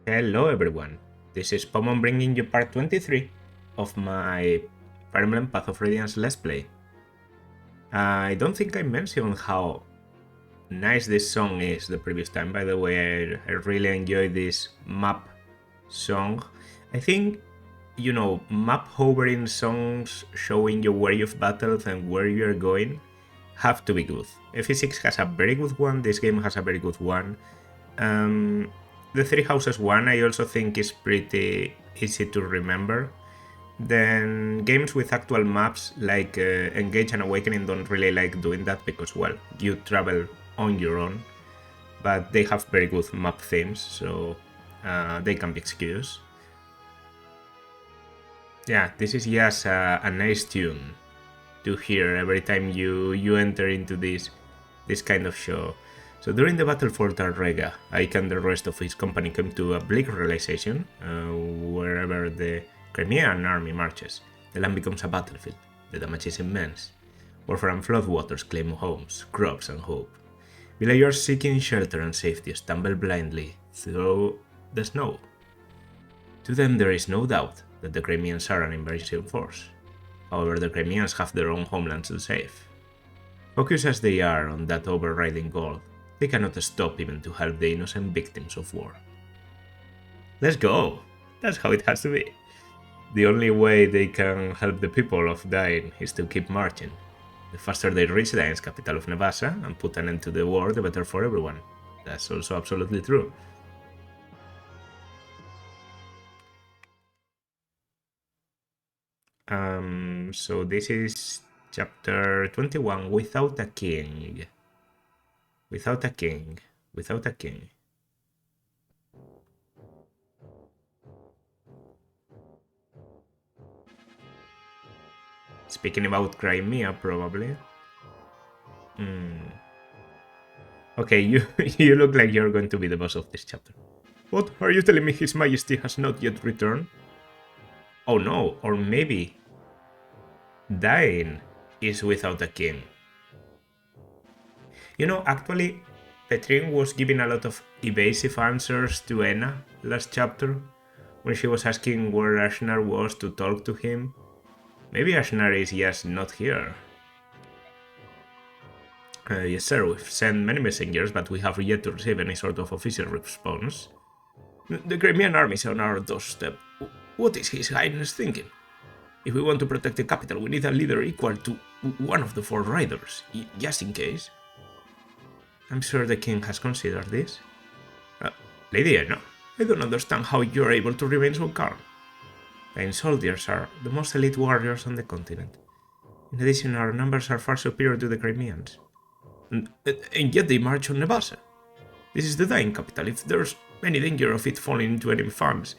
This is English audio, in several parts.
Hello everyone, this is Pomon bringing you part 23 of my Fire Emblem Path of Radiance Let's Play. I don't think I mentioned how nice this song is the previous time. By the way, I really enjoyed this map song. I think, map hovering songs showing you where you've battled and where you're going have to be good. FE6 has a very good one, this game has a very good one. The Three Houses one I also think is pretty easy to remember. Then games with actual maps like Engage and Awakening don't really like doing that because, well, you travel on your own, but they have very good map themes, so they can be excused. Yeah, this is just a nice tune to hear every time you enter into this kind of show. So during the battle for Tarrega, Ike and the rest of his company come to a bleak realization. Wherever the Crimean army marches, the land becomes a battlefield. The damage is immense. Warfare and floodwaters claim homes, crops, and hope. Villagers seeking shelter and safety stumble blindly through the snow. To them, there is no doubt that the Crimeans are an invasion force. However, the Crimeans have their own homelands to save. Focused as they are on that overriding goal, they cannot stop even to help the innocent victims of war. Let's go! That's how it has to be. The only way they can help the people of Dain is to keep marching. The faster they reach Dain's capital of Nevasa and put an end to the war, the better for everyone. That's also absolutely true. So this is chapter 21, Without a King. Without a king. Without a king. Speaking about Crimea, probably. Okay, you look like you're going to be the boss of this chapter. What? Are you telling me His Majesty has not yet returned? Oh no, or maybe Dain is without a king. Actually, Petrin was giving a lot of evasive answers to Enna last chapter, when she was asking where Ashnar was to talk to him. Maybe Ashnar is just not here. Yes sir, we've sent many messengers, but we have yet to receive any sort of official response. The Crimean army is on our doorstep. What is His Highness thinking? If we want to protect the capital, we need a leader equal to one of the four riders, just in case. I'm sure the king has considered this. Lady Enna, I don't understand how you're able to remain so calm. Dain soldiers are the most elite warriors on the continent. In addition, our numbers are far superior to the Crimeans. And yet they march on Nevasa. This is the Dain capital. If there's any danger of it falling into enemy hands,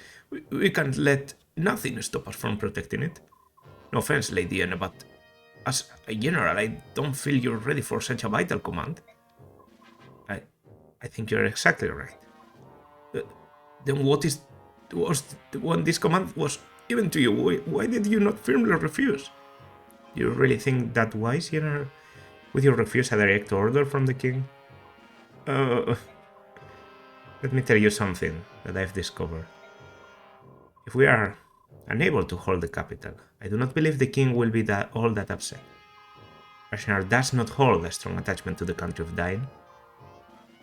we can't let nothing stop us from protecting it. No offense, Lady Enna, but as a general, I don't feel you're ready for such a vital command. I think you're exactly right. Then what was when this command was given to you? Why did you not firmly refuse? Do you really think that wise, General? Would you refuse a direct order from the king? Let me tell you something that I've discovered. If we are unable to hold the capital, I do not believe the king will be all that upset. Ashnar does not hold a strong attachment to the country of Dain.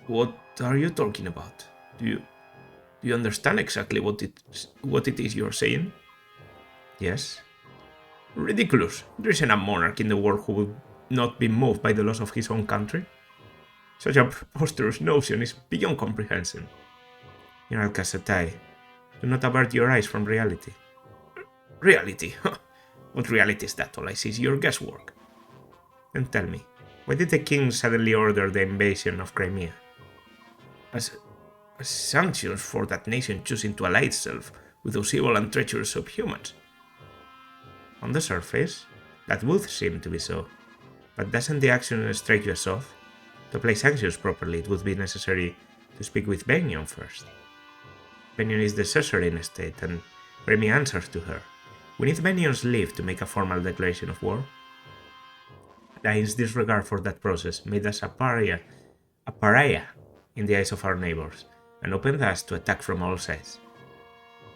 What are you talking about? Do you understand exactly what it is you're saying? Yes. Ridiculous. There isn't a monarch in the world who would not be moved by the loss of his own country. Such a preposterous notion is beyond comprehension. General Kassetai, do not avert your eyes from reality. Reality? What reality is that? All I see is your guesswork. Then tell me, why did the king suddenly order the invasion of Crimea? As sanctions for that nation choosing to ally itself with those evil and treacherous subhumans. On the surface, that would seem to be so, but doesn't the action strike you as off? To apply sanctions properly, it would be necessary to speak with Benyon first. Benyon is the suzerain state, and Remy answers to her. We need Benyon's leave to make a formal declaration of war. Dain's disregard for that process made us a pariah in the eyes of our neighbors. and opened thus to attack from all sides.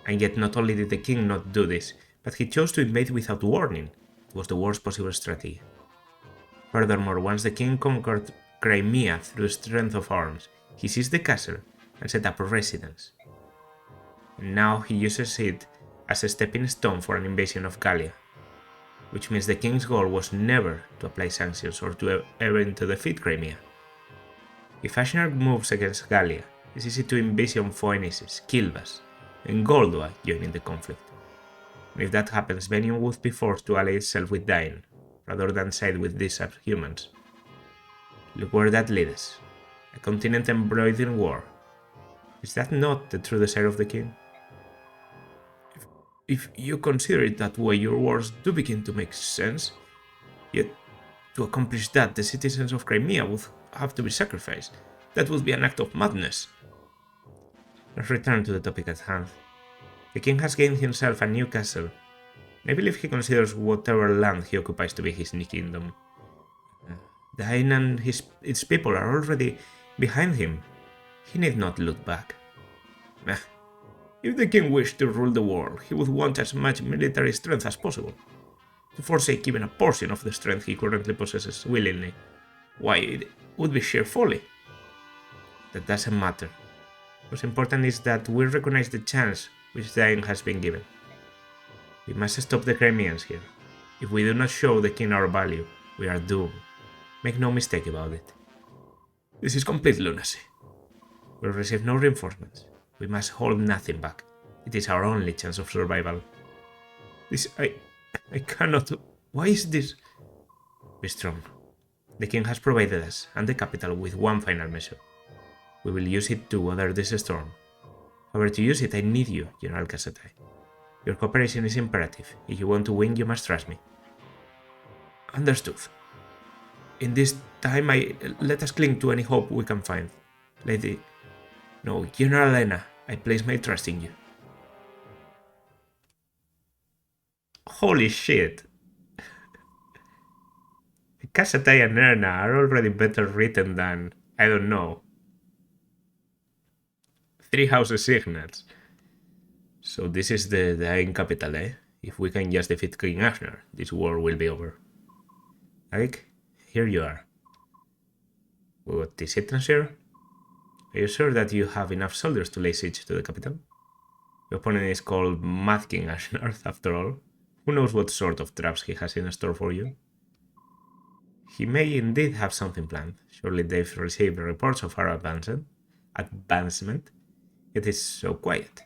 And yet not only did the king not do this, but he chose to invade without warning. It was the worst possible strategy. Furthermore, once the king conquered Crimea through strength of arms, he seized the castle and set up a residence. And now he uses it as a stepping stone for an invasion of Gallia, which means the king's goal was never to apply sanctions or to even to defeat Crimea. If Ashnar moves against Gallia, it's easy to envision Phoenices, Kilbas, and Goldwa joining the conflict. And if that happens, Venion would be forced to ally itself with Dain, rather than side with these subhumans. Look where that leads us. A continent embroiled in war. Is that not the true desire of the king? If you consider it that way, your wars do begin to make sense. Yet, to accomplish that, the citizens of Crimea would have to be sacrificed. That would be an act of madness. Let's return to the topic at hand. The king has gained himself a new castle. I believe he considers whatever land he occupies to be his new kingdom. Dain and its people are already behind him. He need not look back. If the king wished to rule the world, he would want as much military strength as possible. To forsake even a portion of the strength he currently possesses willingly, why, it would be sheer folly. That doesn't matter. What's important is that we recognize the chance which Dain has been given. We must stop the Crimeans here. If we do not show the king our value, we are doomed. Make no mistake about it. This is complete lunacy. We'll receive no reinforcements. We must hold nothing back. It is our only chance of survival. I cannot... Why is this? Be strong. The king has provided us and the capital with one final measure. We will use it to weather this storm. However, to use it, I need you, General Cassatai. Your cooperation is imperative. If you want to win, you must trust me. Understood. In this time, let us cling to any hope we can find. Lady... No, General Elena, I place my trust in you. Holy shit! Cassatai and Erna are already better written than, I don't know, Three Houses Signets. So this is the Dain capital, eh? If we can just defeat King Ashnar, this war will be over. Like, here you are. What is it, Monsieur? Are you sure that you have enough soldiers to lay siege to the capital? Your opponent is called Mad King Ashnar, after all. Who knows what sort of traps he has in store for you? He may indeed have something planned. Surely they've received reports of our advancement. It is so quiet.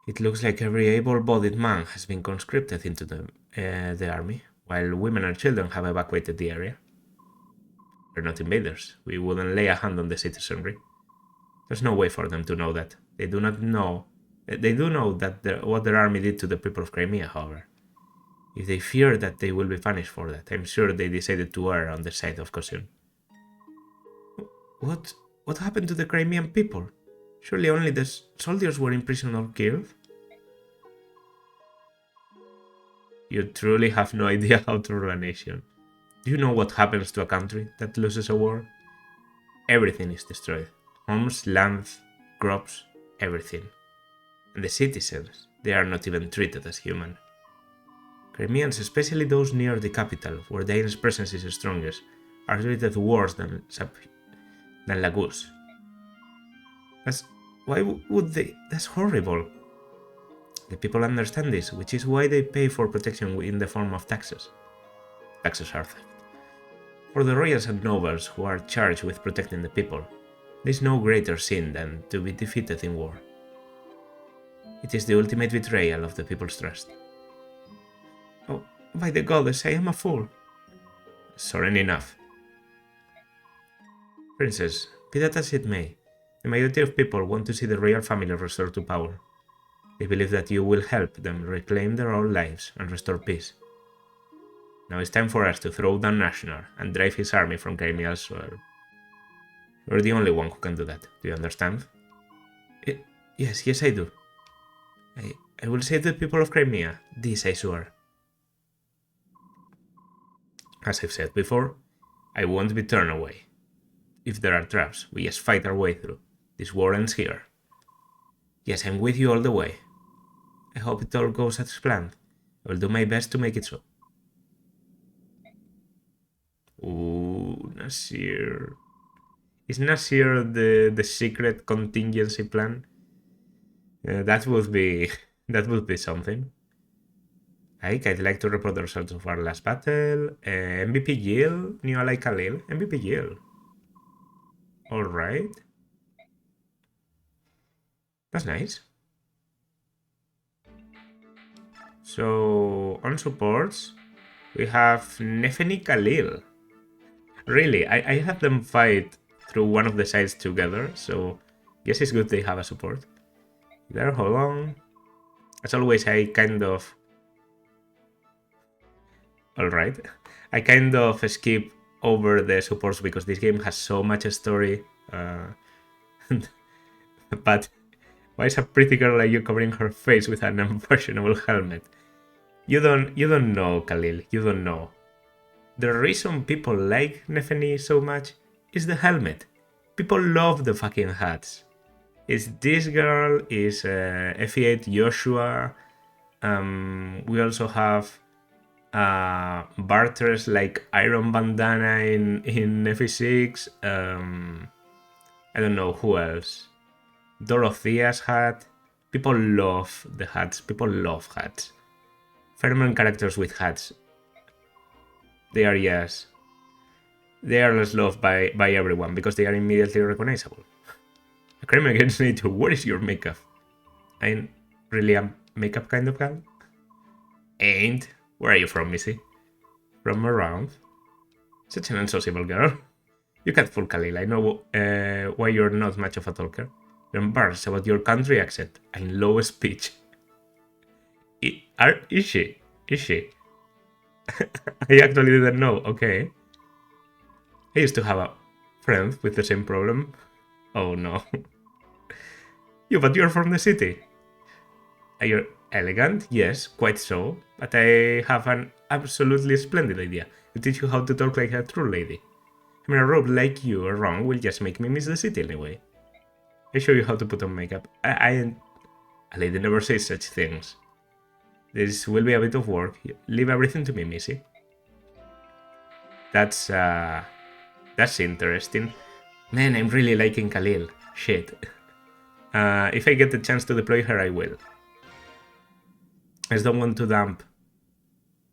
It looks like every able-bodied man has been conscripted into the army, while women and children have evacuated the area. We're not invaders. We wouldn't lay a hand on the citizenry. There's no way for them to know that. They do know that what their army did to the people of Crimea, however. If they fear that they will be punished for that, I'm sure they decided to err on the side of caution. What happened to the Crimean people? Surely only the soldiers were imprisoned or killed? You truly have no idea how to rule a nation. Do you know what happens to a country that loses a war? Everything is destroyed. Homes, land, crops, everything. And the citizens, they are not even treated as human. Crimeans, especially those near the capital, where Dain's presence is strongest, are treated worse than Lagos. Why would they? That's horrible. The people understand this, which is why they pay for protection in the form of taxes. Taxes are theft. For the royals and nobles who are charged with protecting the people, there is no greater sin than to be defeated in war. It is the ultimate betrayal of the people's trust. Oh, by the goddess, I am a fool. Soren enough. Princess, be that as it may, the majority of people want to see the royal family restored to power. They believe that you will help them reclaim their own lives and restore peace. Now it's time for us to throw down Ashnar and drive his army from Crimea's soil. You're the only one who can do that. Do you understand? Yes, I do. I will save the people of Crimea. This I swear. As I've said before, I won't be turned away. If there are traps, we just fight our way through. This war ends here. Yes, I'm with you all the way. I hope it all goes as planned. I will do my best to make it so. Ooh, Nasir. Is Nasir the secret contingency plan? That would be that would be something. I'd like to report the results of our last battle. MVP Yale, new ally Khalil. MVP Yale. Alright. That's nice. So, on supports, we have Nefeni Khalil. Really, I had them fight through one of the sides together, so guess it's good they have a support. There, hold on. As always, I kind of... Alright. I kind of skip over the supports because this game has so much story. But why is a pretty girl like you covering her face with an unfashionable helmet? You don't know, Khalil. You don't know. The reason people like Nefeni so much is the helmet. People love the fucking hats. It's this girl, is FE8 Joshua. We also have barters like Iron Bandana in FE6. I don't know who else. Dorothea's hat. People love the hats. People love hats. Fire Emblem characters with hats. They are, yes. They are less loved by everyone because they are immediately recognizable. A crime against nature, what is your makeup? I'm really a makeup kind of guy? Ain't. Where are you from, Missy? From around. Such an unsociable girl. You can't fool Khalil. I know why you're not much of a talker. You're embarrassed about your country accent and low speech. Is she? Is she? I actually didn't know. Okay. I used to have a friend with the same problem. Oh no. But you're from the city. Are you elegant? Yes, quite so. But I have an absolutely splendid idea. I'll teach you how to talk like a true lady. I mean, a robe like you around will just make me miss the city anyway. I show you how to put on makeup. A lady never says such things. This will be a bit of work. Leave everything to me, Missy. That's interesting. Man, I'm really liking Khalil. Shit. If I get the chance to deploy her, I will. I just don't want to dump.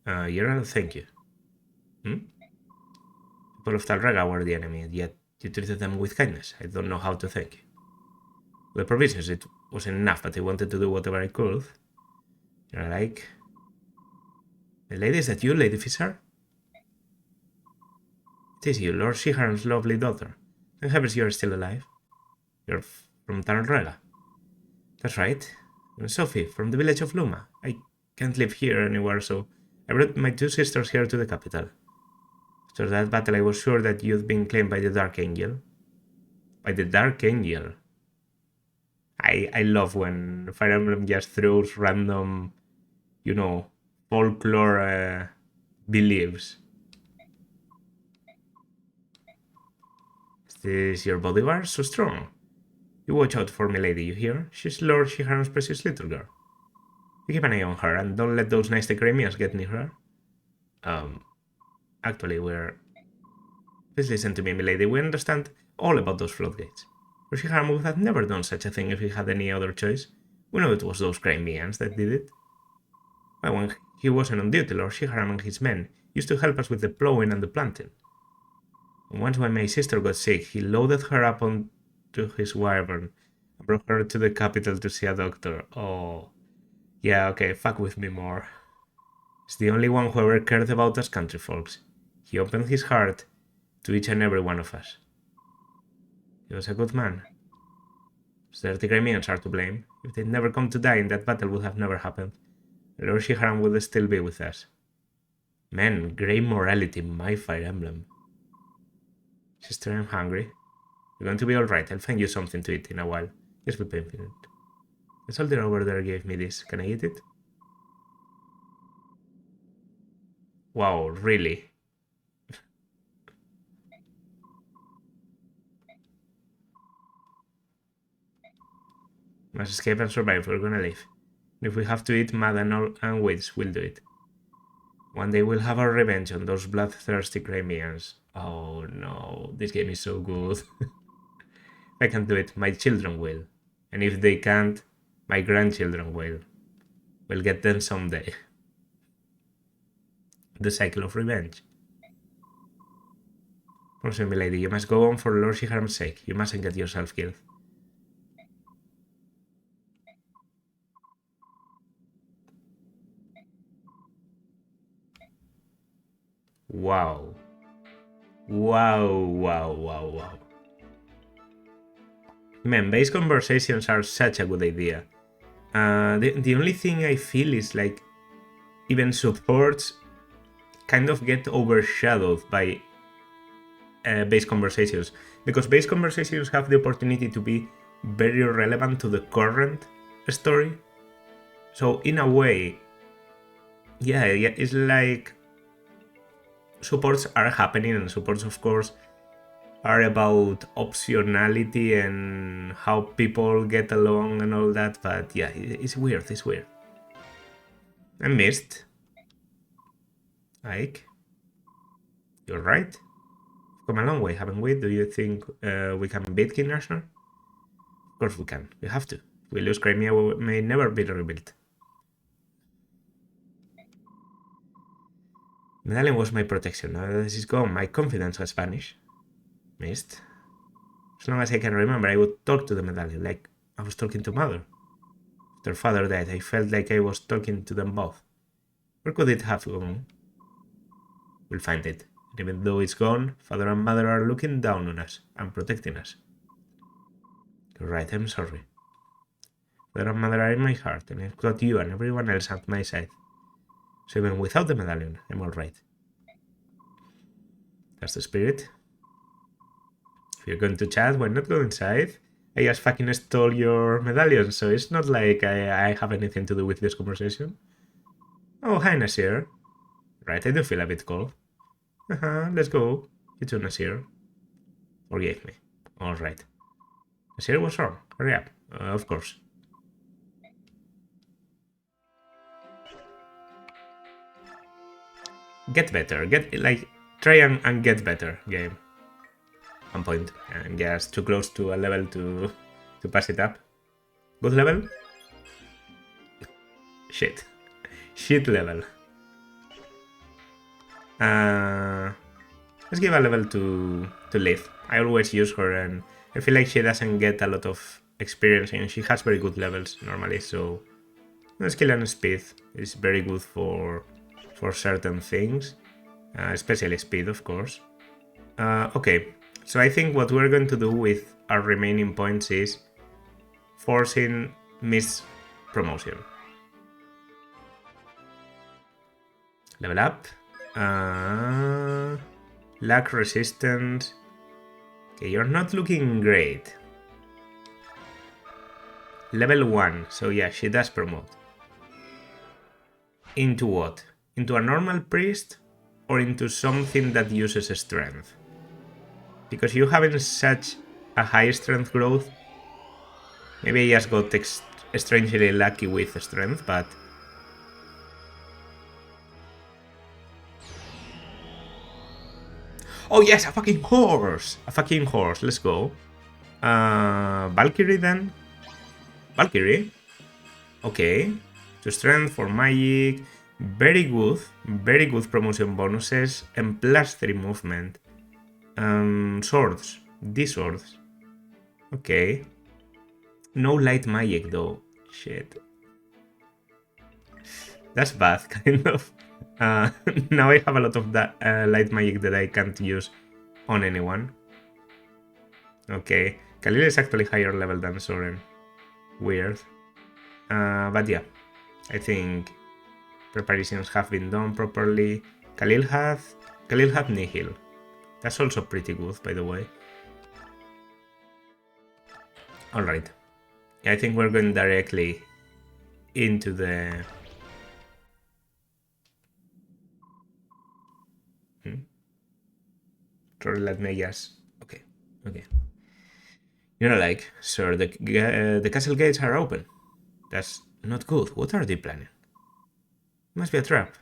Gerald, thank you. People of Talrega were the enemy, yet you treated them with kindness. I don't know how to thank you. The provisions, it wasn't enough, but I wanted to do whatever I could. You're like... The lady, is that you, Lady Fisher? It is you, Lord Shiharan's lovely daughter. Thank heavens you're still alive. You're from Talrega. That's right. I'm Sophie, from the village of Luma. I can't live here anywhere, so I brought my two sisters here to the capital. After that battle, I was sure that you'd been claimed by the Dark Angel. By the Dark Angel? I love when Fire Emblem just throws random, folklore beliefs. Is this your bodyguard? So strong. You watch out for me, lady, you hear? She's Lord Shiharan's precious little girl. You keep an eye on her, and don't let those nice Degramians get near her. Actually, Please listen to me, milady. We understand all about those floodgates. Lord Shiharan would have never done such a thing if he had any other choice. We know it was those Crimeans that did it. Well, when he wasn't on duty, Lord Shiharan and his men used to help us with the plowing and the planting. And once when my sister got sick, he loaded her up onto his wyvern and brought her to the capital to see a doctor. Oh, yeah, okay, fuck with me more. He's the only one who ever cared about us country folks. He opened his heart to each and every one of us. He was a good man. The dirty Crimeans are to blame. If they'd never come to die, that battle would have never happened. Lord Shiharan would still be with us. Man, grey morality, my Fire Emblem. Sister, I'm hungry. You're going to be alright. I'll find you something to eat in a while. Just be patient. The soldier over there gave me this. Can I eat it? Wow, really? Must escape and survive. We're gonna live. If we have to eat mud and weeds, we'll do it. One day we'll have our revenge on those bloodthirsty Crimeans. Oh no, this game is so good. If I can't do it, my children will. And if they can't, my grandchildren will. We'll get them someday. The cycle of revenge. Also, milady, you must go on for Lord Shiharam's sake. You mustn't get yourself killed. Wow. Wow. Man, base conversations are such a good idea. The only thing I feel is like even supports kind of get overshadowed by base conversations, because base conversations have the opportunity to be very relevant to the current story. So in a way, yeah, it's like supports are happening, and supports, of course, are about optionality and how people get along and all that. But yeah, it's weird. I missed. Ike, you're right. We've come a long way, haven't we? Do you think we can beat King Ashnar? Of course we can. We have to. If we lose Crimea, we may never be rebuilt. Medallion was my protection. Now that this is gone, my confidence has vanished. Missed. As long as I can remember, I would talk to the medallion, like I was talking to Mother. After Father died, I felt like I was talking to them both. Where could it have gone? We'll find it. And even though it's gone, Father and Mother are looking down on us and protecting us. You're right, I'm sorry. Father and Mother are in my heart, and I've got you and everyone else at my side. So even without the medallion, I'm alright. That's the spirit. If you're going to chat, why not go inside? I just fucking stole your medallion, so it's not like I have anything to do with this conversation. Oh, hi, Nasir. Right, I do feel a bit cold. Let's go. You too, Nasir. Forgive me. Alright. Nasir, what's wrong? Hurry up. Of course. Get better. Try and get better, game. 1 point. And just too close to a level to pass it up. Good level? Shit. Shit level. Let's give a level to Liv. I always use her, and I feel like she doesn't get a lot of experience, and she has very good levels normally, so skill and speed is very good for certain things, especially speed, of course. Okay, so I think what we're going to do with our remaining points is forcing Miss promotion. Level up. Lack resistance. Okay, you're not looking great. Level 1, so yeah, she does promote. Into what? Into a normal priest or into something that uses strength? Because you having such a high strength growth, maybe I just got strangely lucky with strength, but... Oh yes, a fucking horse! A fucking horse, let's go. Valkyrie then? Valkyrie? Okay. To strength for magic. Very good promotion bonuses and +3 movement. Swords. These swords. Okay. No light magic though. Shit. That's bad, kind of. Now I have a lot of that light magic that I can't use on anyone. Okay. Khalil is actually higher level than Soren. Weird. But yeah. I think preparations have been done properly. Khalil had Nihil. That's also pretty good, by the way. Alright. I think we're going directly into the... Sorry, let me just... Okay. You're like, sir, the castle gates are open. That's not good. What are they planning? Must be a trap.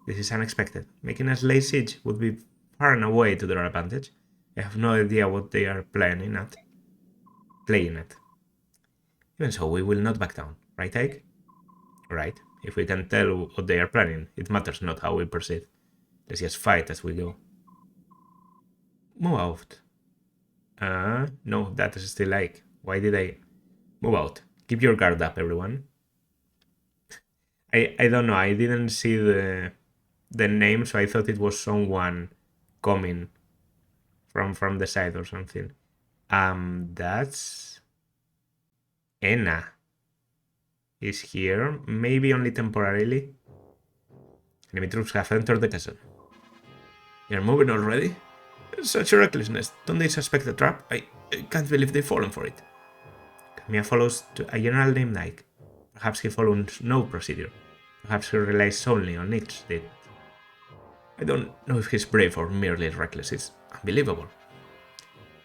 This is unexpected. Making us lay siege would be far and away to their advantage. I have no idea what they are planning at. Playing at. Even so, we will not back down. Right, Ike? Right. If we can tell what they are planning, it matters not how we proceed. Let's just fight as we go. Move out. No, that is still Ike. Why did I... Move out. Keep your guard up, everyone. I don't know, I didn't see the name, so I thought it was someone coming from the side or something. That's Enna is here, maybe only temporarily. Enemy troops have entered the castle. You're moving already? Such a recklessness. Don't they suspect a trap? I can't believe they've fallen for it. Camilla follows a general named Ike. Perhaps he follows no procedure. Perhaps he relies solely on Nick's deed. I don't know if he's brave or merely reckless. It's unbelievable.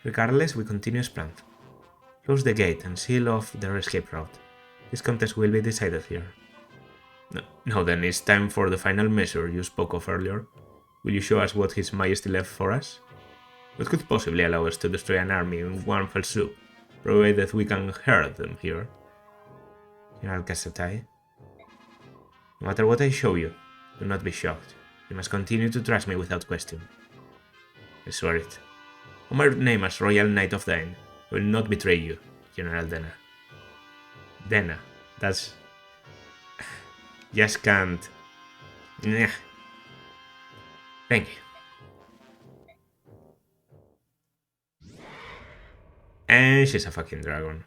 Regardless, we continue as planned. Close the gate and seal off their escape route. This contest will be decided here. Now then, it's time for the final measure you spoke of earlier. Will you show us what His Majesty left for us? What could possibly allow us to destroy an army in one fell swoop, provided we can herd them here? General Cassatai. No matter what I show you, do not be shocked. You must continue to trust me without question. I swear it. On my name as Royal Knight of Dine, I will not betray you, General Dena. Dena, that's... Just can't... Nah. Thank you. And she's a fucking dragon.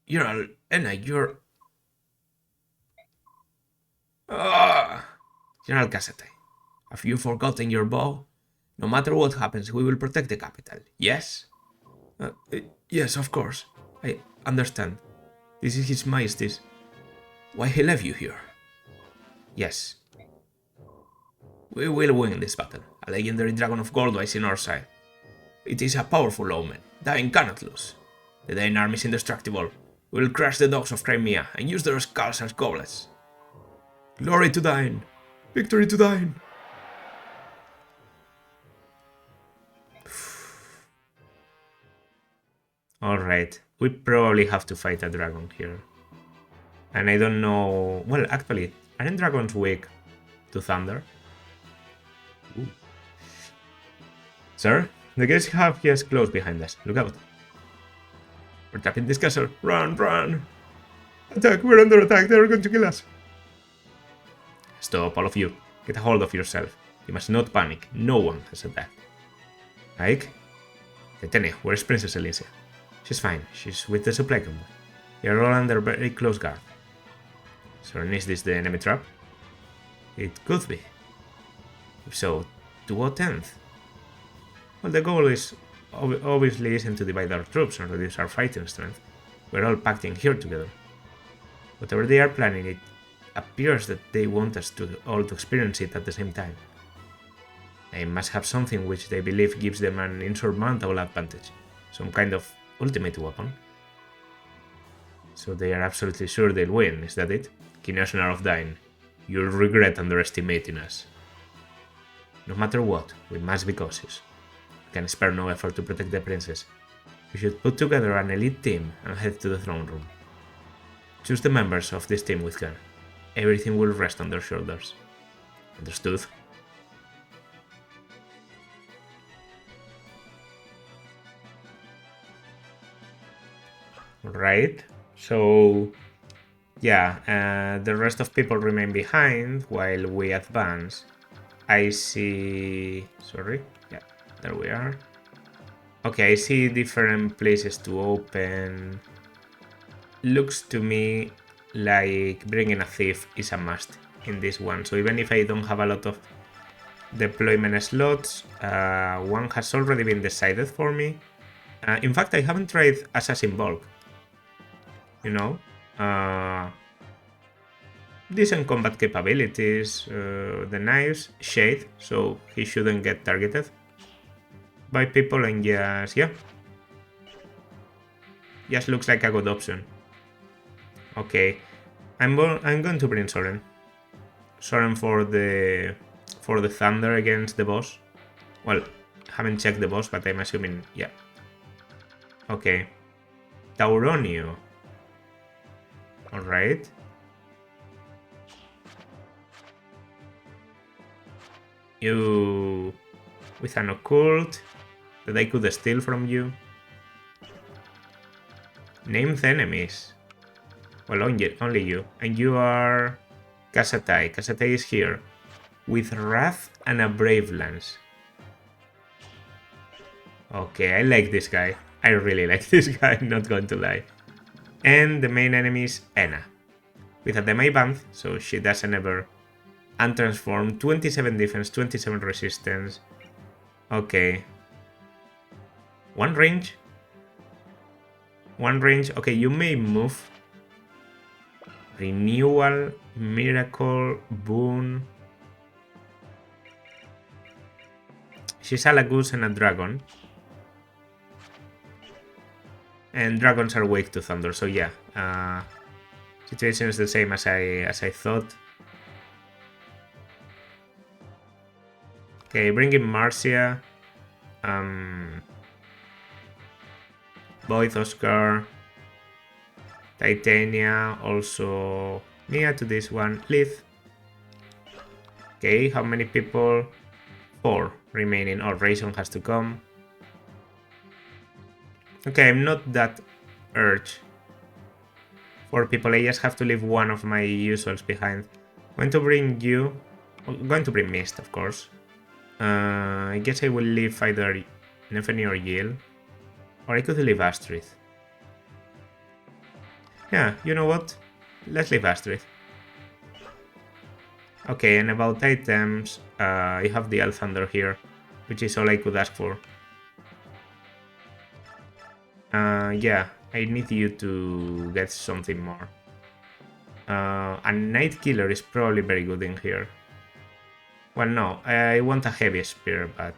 You're... Enna, you're... General Cassatai, have you forgotten your bow? No matter what happens, we will protect the capital, yes? Yes, of course. I understand. This is His Majesty's. Why he left you here? Yes. We will win this battle. A legendary dragon of gold lies in our side. It is a powerful omen. Dine cannot lose. The Dane army is indestructible. We will crush the dogs of Crimea and use their skulls as goblets. Glory to Dine! Victory to Dine! Alright, we probably have to fight a dragon here. And I don't know... Well, actually, aren't dragons weak to thunder? Ooh. Sir, the gates have just closed behind us. Look out. We're tapping this castle. Run, run! Attack, we're under attack. They're going to kill us. Stop, all of you. Get a hold of yourself. You must not panic. No one has attacked. Ike? Titania, where's Princess Alicia? She's fine. She's with the supply convoy. They are all under very close guard. So is this the enemy trap? It could be. If so, to what end? Well, the goal is obviously isn't to divide our troops and reduce our fighting strength. We're all packed in here together. Whatever they are planning, it appears that they want us all to experience it at the same time. They must have something which they believe gives them an insurmountable advantage, some kind of ultimate weapon. So they are absolutely sure they'll win, is that it? Kineshnar of Dine, you'll regret underestimating us. No matter what, we must be cautious. We can spare no effort to protect the princess. We should put together an elite team and head to the throne room. Choose the members of this team with care. Everything will rest on their shoulders. Understood? Right, so yeah, the rest of people remain behind while we advance. I see... Sorry, yeah, there we are. Okay, I see different places to open. Looks to me like bringing a thief is a must in this one. So even if I don't have a lot of deployment slots, one has already been decided for me. In fact, I haven't tried Assassin Bulk. You know, decent combat capabilities, the knives, shade, so he shouldn't get targeted. by people and just, yeah. Just looks like a good option. Okay, I'm going to bring Soren. Soren for the Thunder against the boss. Well, haven't checked the boss, but I'm assuming, yeah. Okay. Tauronio. Alright. You... with an occult that I could steal from you. Name the enemies. Well, only you. And you are... Kasatai. Kasatai is here. With Wrath and a Brave Lance. Okay, I like this guy. I really like this guy, not going to lie. And the main enemy is Enna. With a Demi-Band, so she doesn't ever untransform. 27 defense, 27 resistance. Okay. One range. One range. Okay, you may move. Renewal, Miracle, Boon. She's a Lagoose and a Dragon. And dragons are weak to thunder, so yeah. Situation is the same as I thought. Okay, bring in Marcia. Void Oscar. Titania, also Mia to this one. Lith. Okay, how many people? 4 remaining. Oh, Rayson has to come. Okay, I'm not that urged. 4 people, I just have to leave one of my usuals behind. I'm going to bring you. I'm going to bring Mist, of course. I guess I will leave either Nefeni or Yale. Or I could leave Astrid. Yeah, you know what? Let's leave Astrid. Okay, and about items, I have the Thunder here, which is all I could ask for. Yeah, I need you to get something more. A Night Killer is probably very good in here. Well, no, I want a heavy spear, but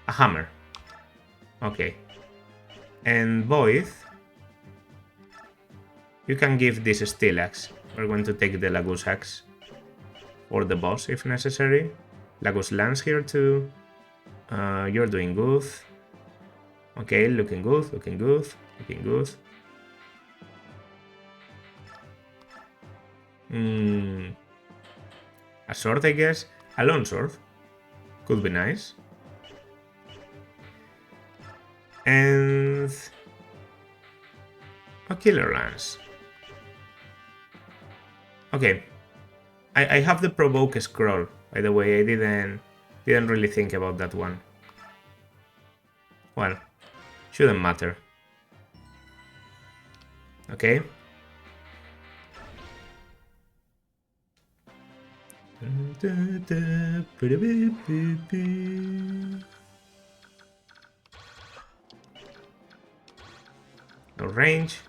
a hammer. Okay. And Void, you can give this Steel Axe. We're going to take the Lagoose Axe. Or the boss if necessary. Lagoose Lance here too. You're doing good. Okay, looking good, looking good, looking good. A sword, I guess. A long sword. Could be nice. And a killer lance. Okay. I have the provoke scroll, by the way. I didn't really think about that one. Well, shouldn't matter. Okay. No range.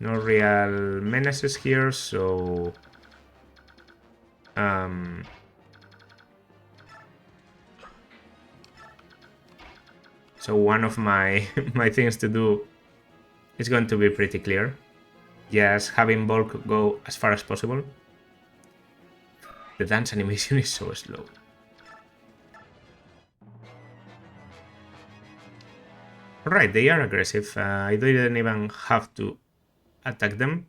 No real menaces here, so... So one of my things to do is going to be pretty clear. Just having Bulk go as far as possible. The dance animation is so slow. Alright, they are aggressive. I didn't even have to attack them.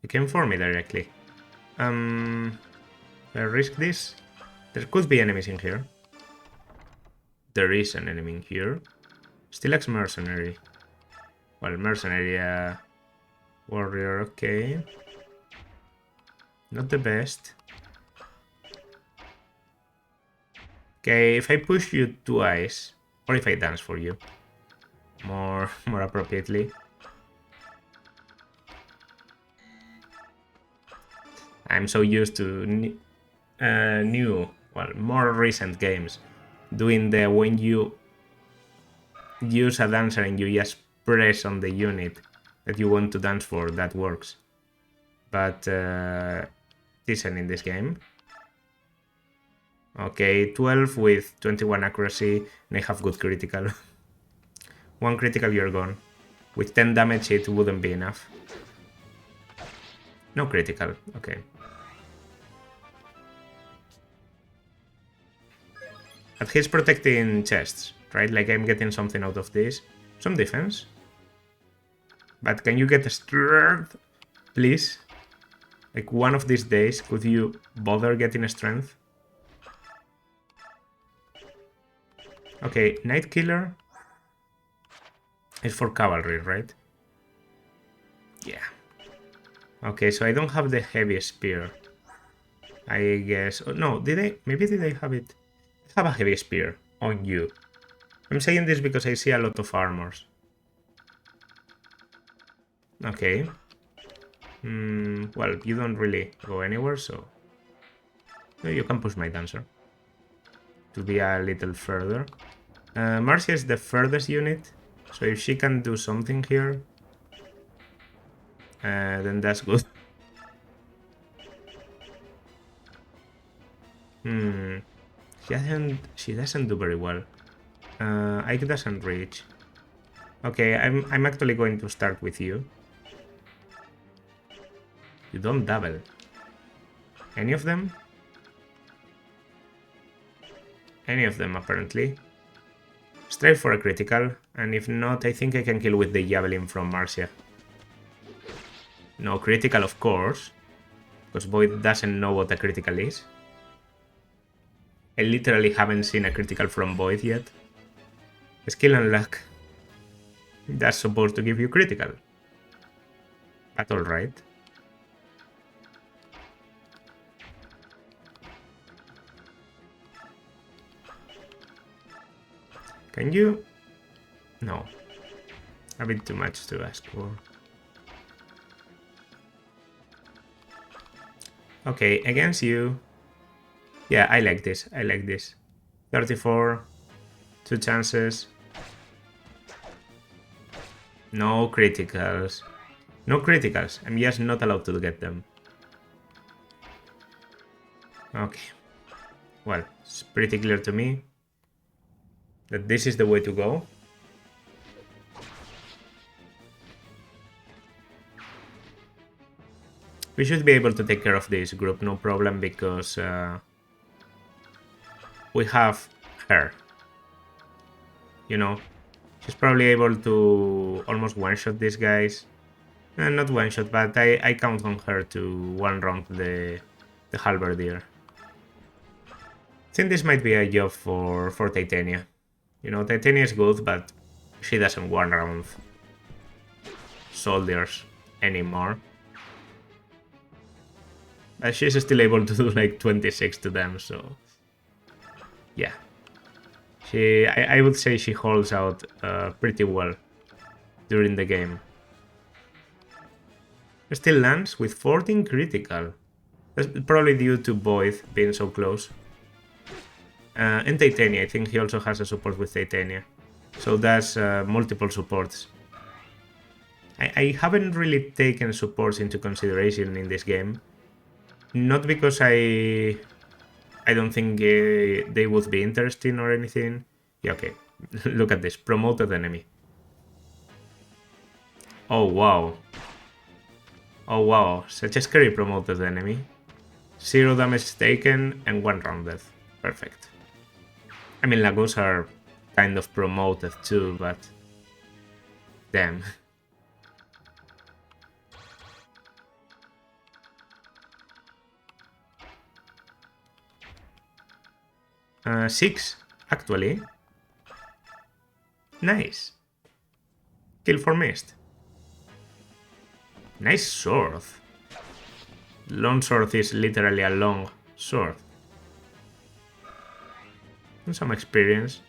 They came for me directly. I risk this. There could be enemies in here. There is an enemy in here. Stilax Mercenary. Well, Mercenary Warrior, okay. Not the best. Okay, if I push you twice, or if I dance for you, more appropriately. I'm so used to more recent games, doing the when you use a dancer and you just press on the unit that you want to dance for, that works. But isn't in this game. Okay, 12 with 21 accuracy, and I have good critical. One critical, you're gone. With 10 damage, it wouldn't be enough. No critical, okay. But he's protecting chests, right? Like I'm getting something out of this. Some defense. But can you get strength, please? Like one of these days, could you bother getting strength? Okay, Night Killer is for cavalry, right? Yeah. Okay, so I don't have the heavy spear. I guess... Oh, no, did I? Maybe did I have it? I have a heavy spear on you. I'm saying this because I see a lot of armors. Okay. Well, you don't really go anywhere, so... You can push my dancer. To be a little further. Marcia is the furthest unit, so if she can do something here, then that's good. She doesn't do very well. Ike doesn't reach. Okay, I'm actually going to start with you. You don't double. Any of them? Any of them, apparently. Strive for a critical, and if not, I think I can kill with the javelin from Marcia. No critical, of course, because Void doesn't know what a critical is. I literally haven't seen a critical from Void yet. Skill and luck. That's supposed to give you critical. But alright. Can you? No. A bit too much to ask for. Okay, against you. Yeah, I like this. I like this. 34. 2 chances. No criticals. No criticals. I'm just not allowed to get them. Okay. Well, it's pretty clear to me that this is the way to go. We should be able to take care of this group, no problem, because we have her. You know, she's probably able to almost one-shot these guys. Not one-shot, but I count on her to one-round the halberdier. I think this might be a job for Titania. You know, Titania is good, but she doesn't one-round soldiers anymore. But she's still able to do like 26 to them, so... Yeah. I would say she holds out pretty well during the game. Still lands with 14 critical. That's probably due to Void being so close. And Titania, I think he also has a support with Titania. So that's multiple supports. I haven't really taken supports into consideration in this game. Not because I don't think they would be interesting or anything. Yeah, okay. Look at this. Promoted enemy. Oh, wow. Oh, wow. Such a scary promoted enemy. 0 damage taken and 1 round death. Perfect. I mean, Lagos are kind of promoted too, but... Damn. Six, actually. Nice. Kill for mist. Nice sword. Long sword is literally a long sword. And some experience.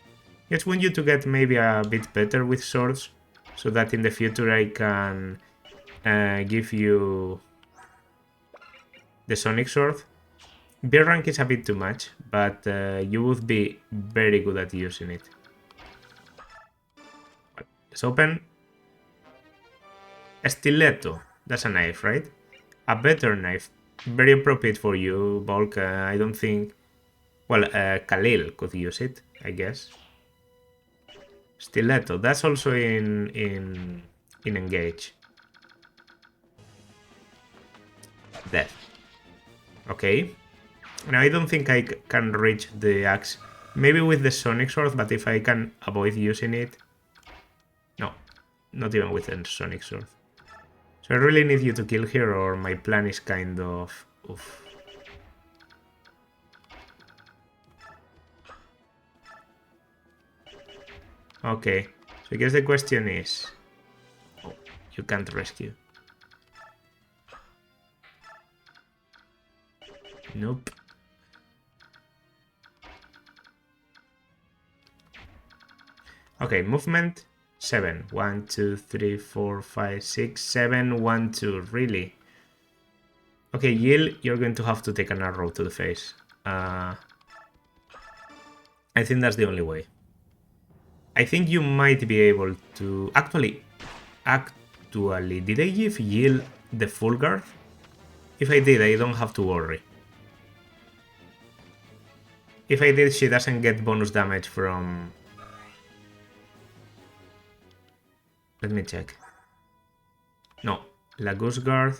Just want you to get maybe a bit better with swords, so that in the future I can give you the Sonic Sword. B rank is a bit too much, but you would be very good at using it. Let's open. A stiletto. That's a knife, right? A better knife. Very appropriate for you, Bulk. I don't think Well, Khalil could use it, I guess. Stiletto, that's also in engage. Death. Okay. Now I don't think I can reach the axe. Maybe with the Sonic Sword, but if I can avoid using it... No, not even with the Sonic Sword. So I really need you to kill here, or my plan is kind of... Oof. Okay, so I guess the question is... Oh, you can't rescue. Nope. Okay, movement 7. 1, 2, 3, 4, 5, 6, 7, 1, 2. Really? Okay, Yil, you're going to have to take an arrow to the face. I think that's the only way. I think you might be able to... Actually, did I give Yil the full guard? If I did, I don't have to worry. If I did, she doesn't get bonus damage from... Let me check. No, Lagoose Guard.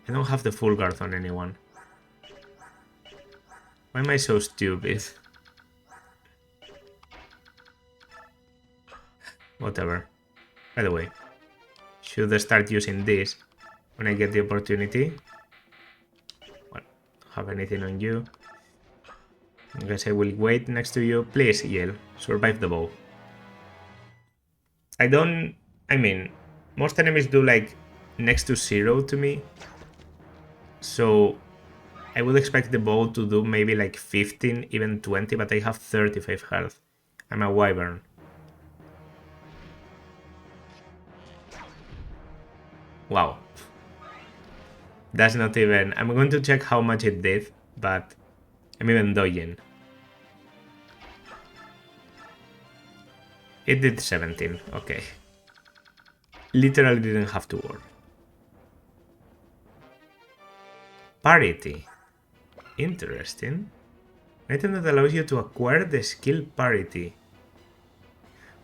I don't have the full guard on anyone. Why am I so stupid? Whatever. By the way, should I start using this when I get the opportunity? Well, don't have anything on you. I guess I will wait next to you. Please, Yale, survive the bow. I mean, most enemies do like next to 0 to me. So I would expect the bow to do maybe like 15, even 20, but I have 35 health. I'm a wyvern. Wow. That's not even... I'm going to check how much it did, but I'm even dodging. It did 17, okay. Literally didn't have to worry. Parity. Interesting. An item that allows you to acquire the skill parity.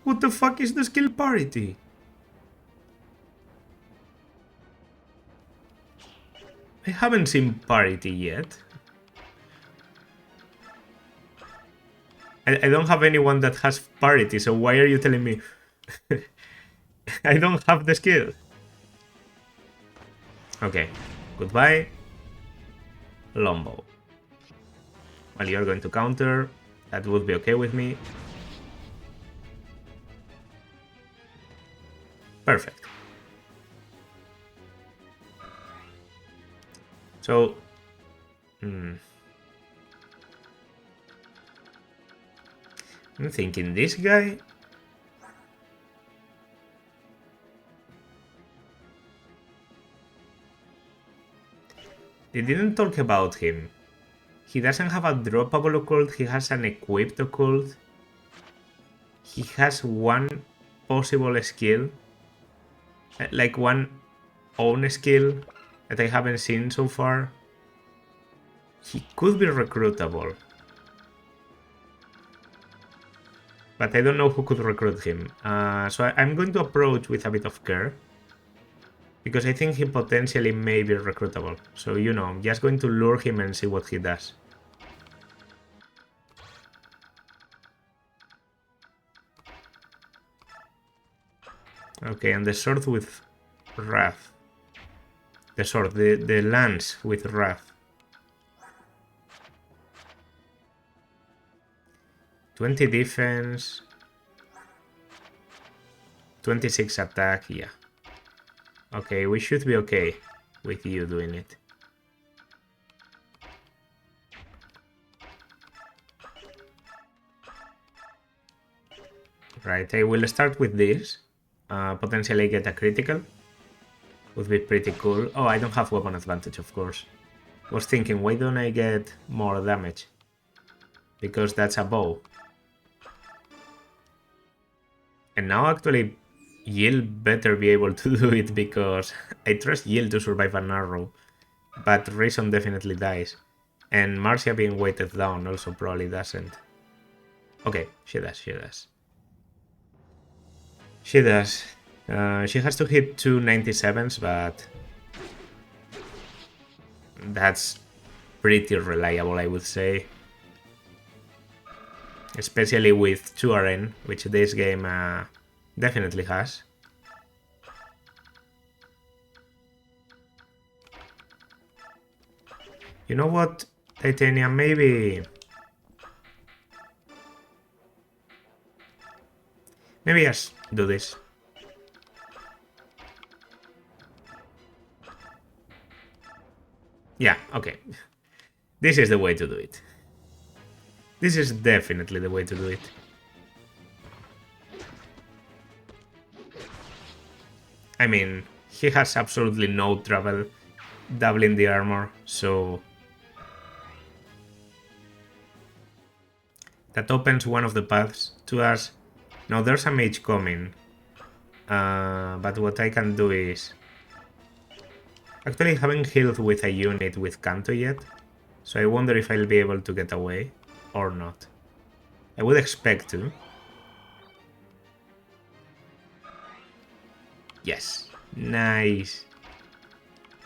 What the fuck is the skill parity? I haven't seen parity yet. I don't have anyone that has parity, so why are you telling me? I don't have the skill. Okay, goodbye. Longbow. Well, you're going to counter. That would be okay with me. Perfect. So... I'm thinking this guy... They didn't talk about him. He doesn't have a droppable occult, he has an equipped occult. He has one possible skill. Like one own skill that I haven't seen so far. He could be recruitable. But I don't know who could recruit him. So I'm going to approach with a bit of care. Because I think he potentially may be recruitable. So, you know, I'm just going to lure him and see what he does. Okay, and the sword with Wrath. The sword, the lance with Wrath. 20 defense. 26 attack, yeah. Okay, we should be okay with you doing it. Right, I will start with this. Potentially get a critical. Would be pretty cool. Oh, I don't have weapon advantage, of course. Was thinking, why don't I get more damage? Because that's a bow. And now actually Yil better be able to do it, because I trust Yil to survive an arrow. But Reason definitely dies. And Marcia being weighted down also probably doesn't. Okay, she does. She does. She has to hit 297s, but that's pretty reliable, I would say. Especially with 2RN, which this game definitely has. You know what, Titanium, maybe just do this. Yeah, okay. This is the way to do it. This is definitely the way to do it. I mean, he has absolutely no trouble doubling the armor, so that opens one of the paths to us. Now there's a mage coming, but what I can do is... Actually, I haven't healed with a unit with Kanto yet, so I wonder if I'll be able to get away or not. I would expect to. Yes, nice.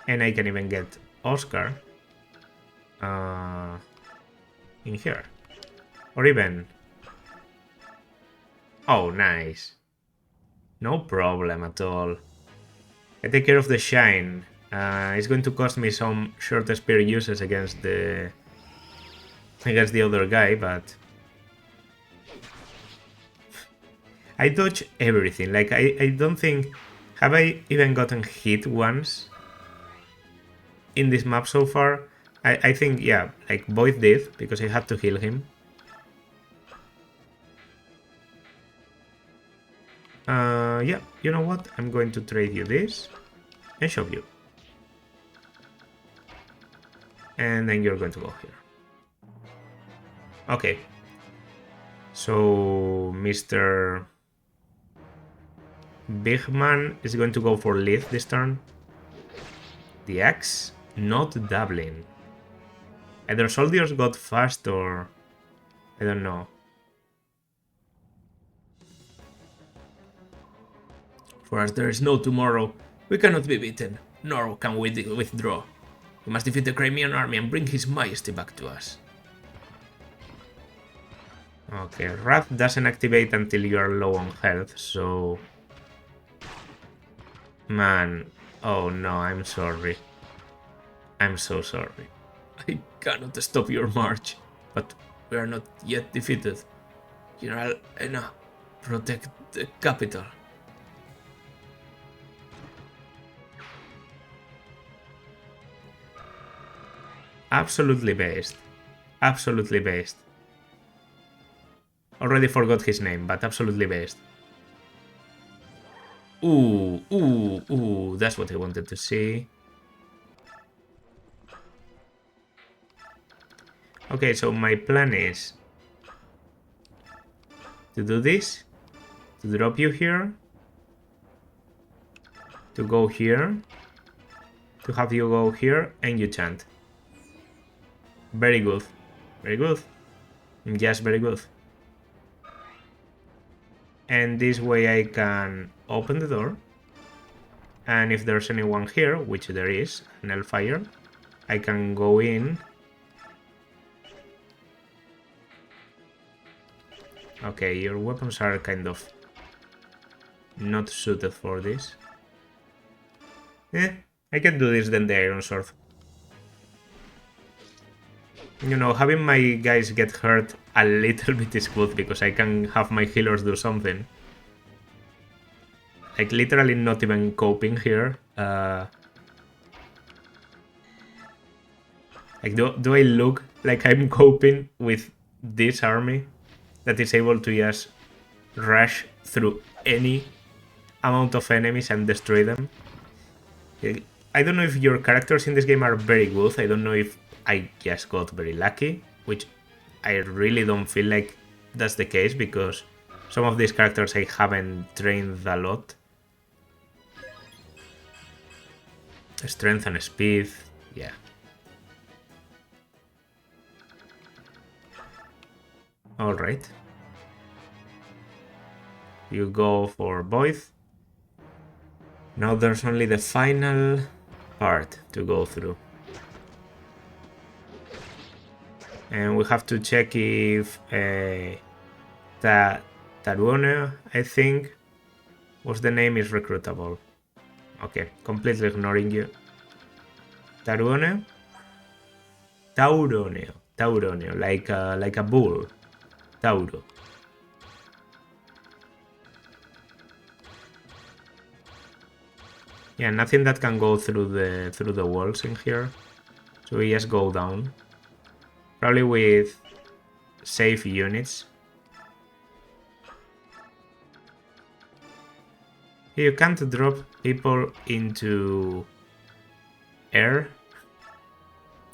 And I can even get Oscar in here. Or even... Oh, nice. No problem at all. I take care of the shine. It's going to cost me some short spear uses against the other guy, but I dodge everything. Like I don't think... Have I even gotten hit once in this map so far? I think, yeah, like Void did, because I had to heal him. Yeah, you know what? I'm going to trade you this and shove you. And then you're going to go here. Okay. So, Mr. Big Man is going to go for lead this turn. The axe not doubling. Either soldiers got fast or... I don't know. For us there is no tomorrow. We cannot be beaten, nor can we withdraw. We must defeat the Crimean army and bring his majesty back to us. Okay, Wrath doesn't activate until you are low on health, so... Man, oh no, I'm sorry. I'm so sorry. I cannot stop your march, but we are not yet defeated. General Ena, protect the capital. Absolutely based. Absolutely based. Already forgot his name, but absolutely based. Ooh, that's what I wanted to see. Okay, so my plan is to do this, to drop you here, to go here, to have you go here, and you chant. Very good. Very good. Just very good. And this way I can open the door, and if there's anyone here, which there is, an Hellfire, I can go in. Okay, your weapons are kind of not suited for this. I can do this than the Iron Sword. You know, having my guys get hurt a little bit is good, because I can have my healers do something. Like, literally not even coping here. Like, do I look like I'm coping with this army that is able to just rush through any amount of enemies and destroy them? I don't know if your characters in this game are very good. I don't know if I just got very lucky, which I really don't feel like that's the case, because some of these characters I haven't trained a lot. Strength and speed, yeah. Alright. You go for Void. Now there's only the final part to go through. And we have to check if Taruone, I think, was the name, is recruitable. Okay, completely ignoring you. Taruone? Tauroneo, like a bull. Tauro. Yeah, nothing that can go through the walls in here. So we just go down. Probably with safe units. You can't drop people into air,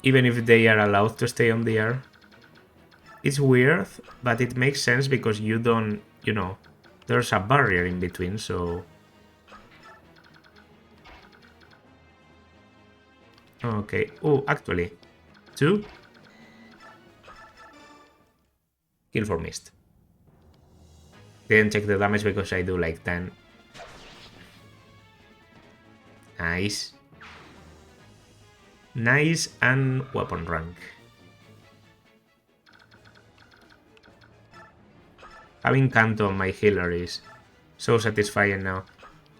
even if they are allowed to stay on the air. It's weird, but it makes sense because you don't, you know, there's a barrier in between, so... Okay. Oh, actually, 2. Kill for mist. Didn't check the damage because I do like 10. Nice. Nice, and weapon rank. Having Kanto on my healer is so satisfying now.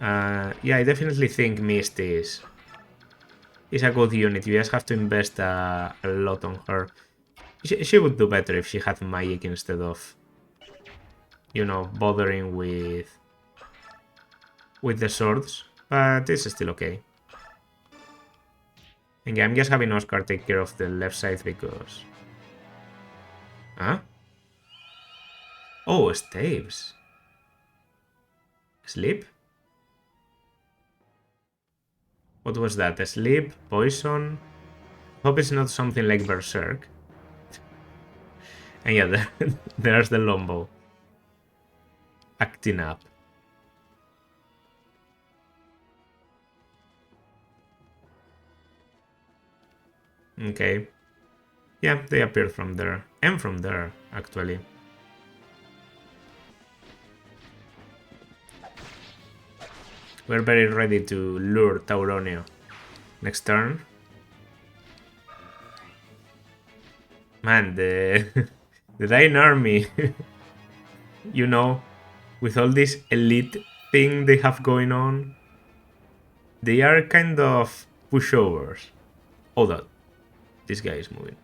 Yeah, I definitely think Mist is a good unit. You just have to invest a lot on her. She would do better if she had magic instead of, you know, bothering with the swords. But it's still okay. And yeah, I'm just having Oscar take care of the left side because... Huh? Oh, staves. Sleep? What was that? Sleep? Poison? Hope it's not something like Berserk. And yeah, there's the Lombo. Acting up. Okay. Yeah, they appeared from there. And from there, actually. We're very ready to lure Tauroneo. Next turn. Man, the Dying Army, you know, with all this elite thing they have going on, they are kind of pushovers. Hold on. This guy is moving.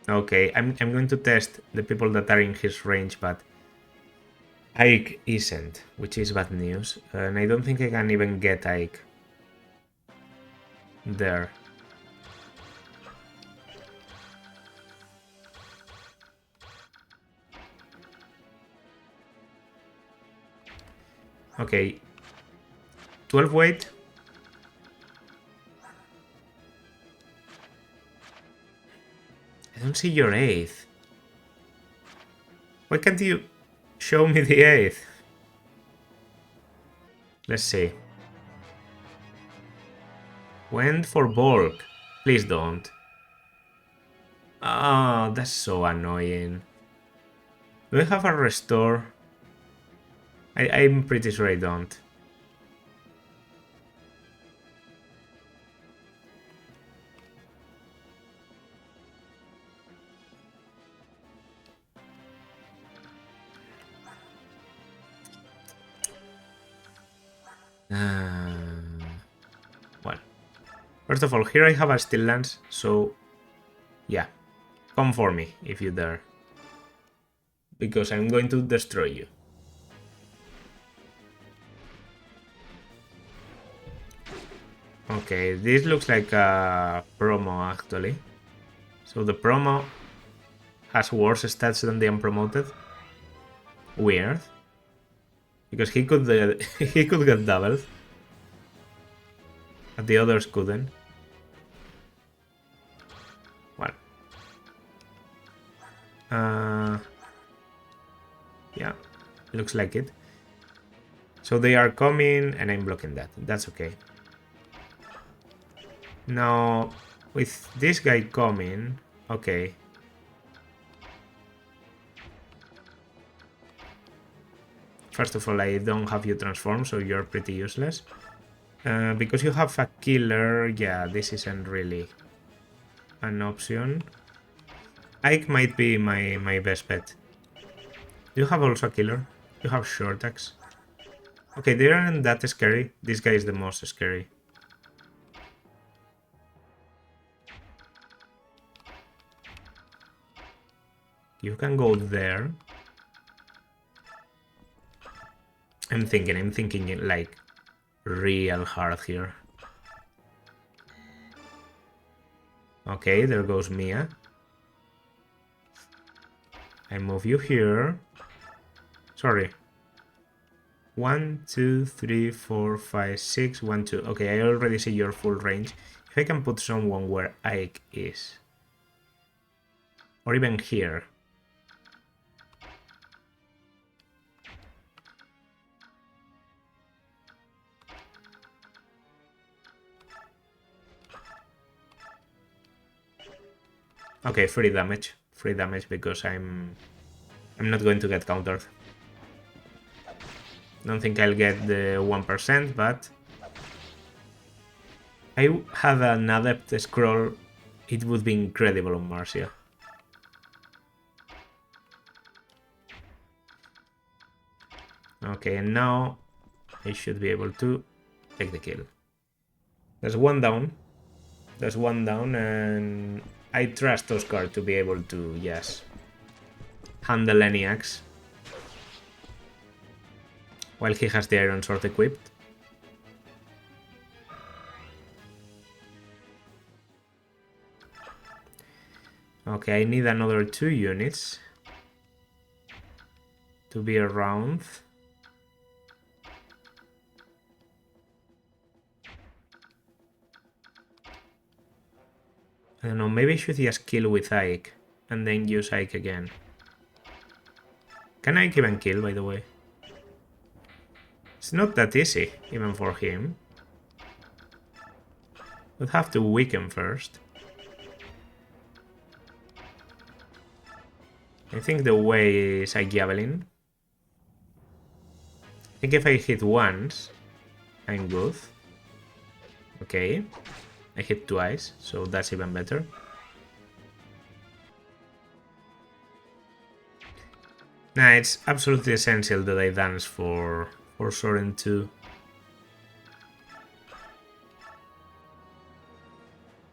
Okay, I'm going to test the people that are in his range, but Ike isn't, which is bad news. And I don't think I can even get Ike there. Okay. 12 weight. I don't see your 8th. Why can't you show me the 8th? Let's see. Went for bulk. Please don't. Oh, that's so annoying. Do I have a restore? I'm pretty sure I don't. Well, first of all, here I have a Still Lance, so yeah, come for me if you dare. Because I'm going to destroy you. Okay, this looks like a promo actually. So the promo has worse stats than the unpromoted. Weird. Because he could he could get doubled. But the others couldn't. Well. Yeah, looks like it. So they are coming and I'm blocking that. That's okay. Now, with this guy coming... Okay. First of all, I don't have you transform, so you're pretty useless. Because you have a killer, yeah, this isn't really an option. Ike might be my best bet. Do you have also a killer? You have short axe. Okay, they aren't that scary. This guy is the most scary. You can go there. I'm thinking it like real hard here. Okay, there goes Mia. I move you here. Sorry. 1, 2, 3, 4, 5, 6, 1, 2. Okay, I already see your full range. If I can put someone where Ike is. Or even here. Okay, free damage. Free damage because I'm not going to get countered. Don't think I'll get the 1%, but I had an adept scroll. It would be incredible on Marcia. Okay, and now I should be able to take the kill. There's one down. There's one down, and I trust Oscar to be able to, yes, handle any axe. While he has the Iron Sword equipped. Okay, I need another 2 units to be around. I don't know, maybe I should just kill with Ike and then use Ike again. Can Ike even kill, by the way? It's not that easy, even for him. We'll have to weaken first. I think the way is a javelin. I think if I hit once, I'm good. Okay. I hit twice, so that's even better. Nah, it's absolutely essential that I dance for Soren 2.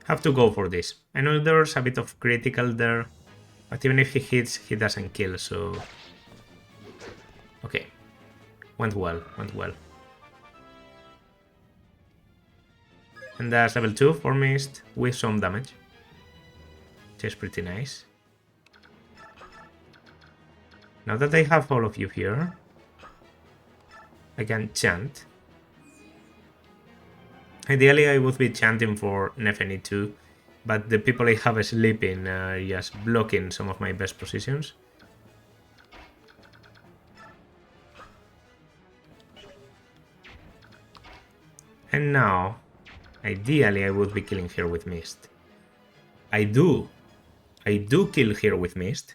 Have to go for this. I know there's a bit of critical there, but even if he hits, he doesn't kill, so... Okay. Went well, went well. And that's level 2 for Mist with some damage. Which is pretty nice. Now that I have all of you here, I can chant. Ideally I would be chanting for Nefeni too, but the people I have sleeping are just blocking some of my best positions. And now, ideally I would be killing here with Mist. I do kill here with Mist,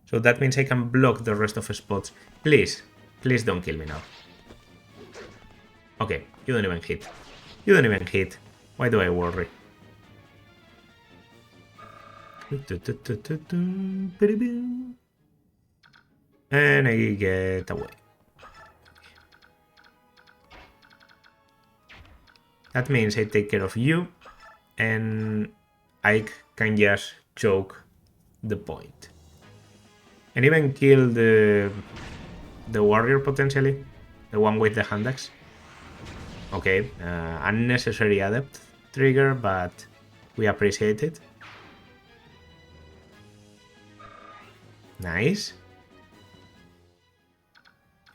so that means I can block the rest of the spots. Please don't kill me now. Okay, you don't even hit. You don't even hit. Why do I worry? And I get away. That means I take care of you, and I can just choke the point. And even kill the warrior potentially. The one with the hand axe. Okay, unnecessary adept trigger, but we appreciate it. Nice.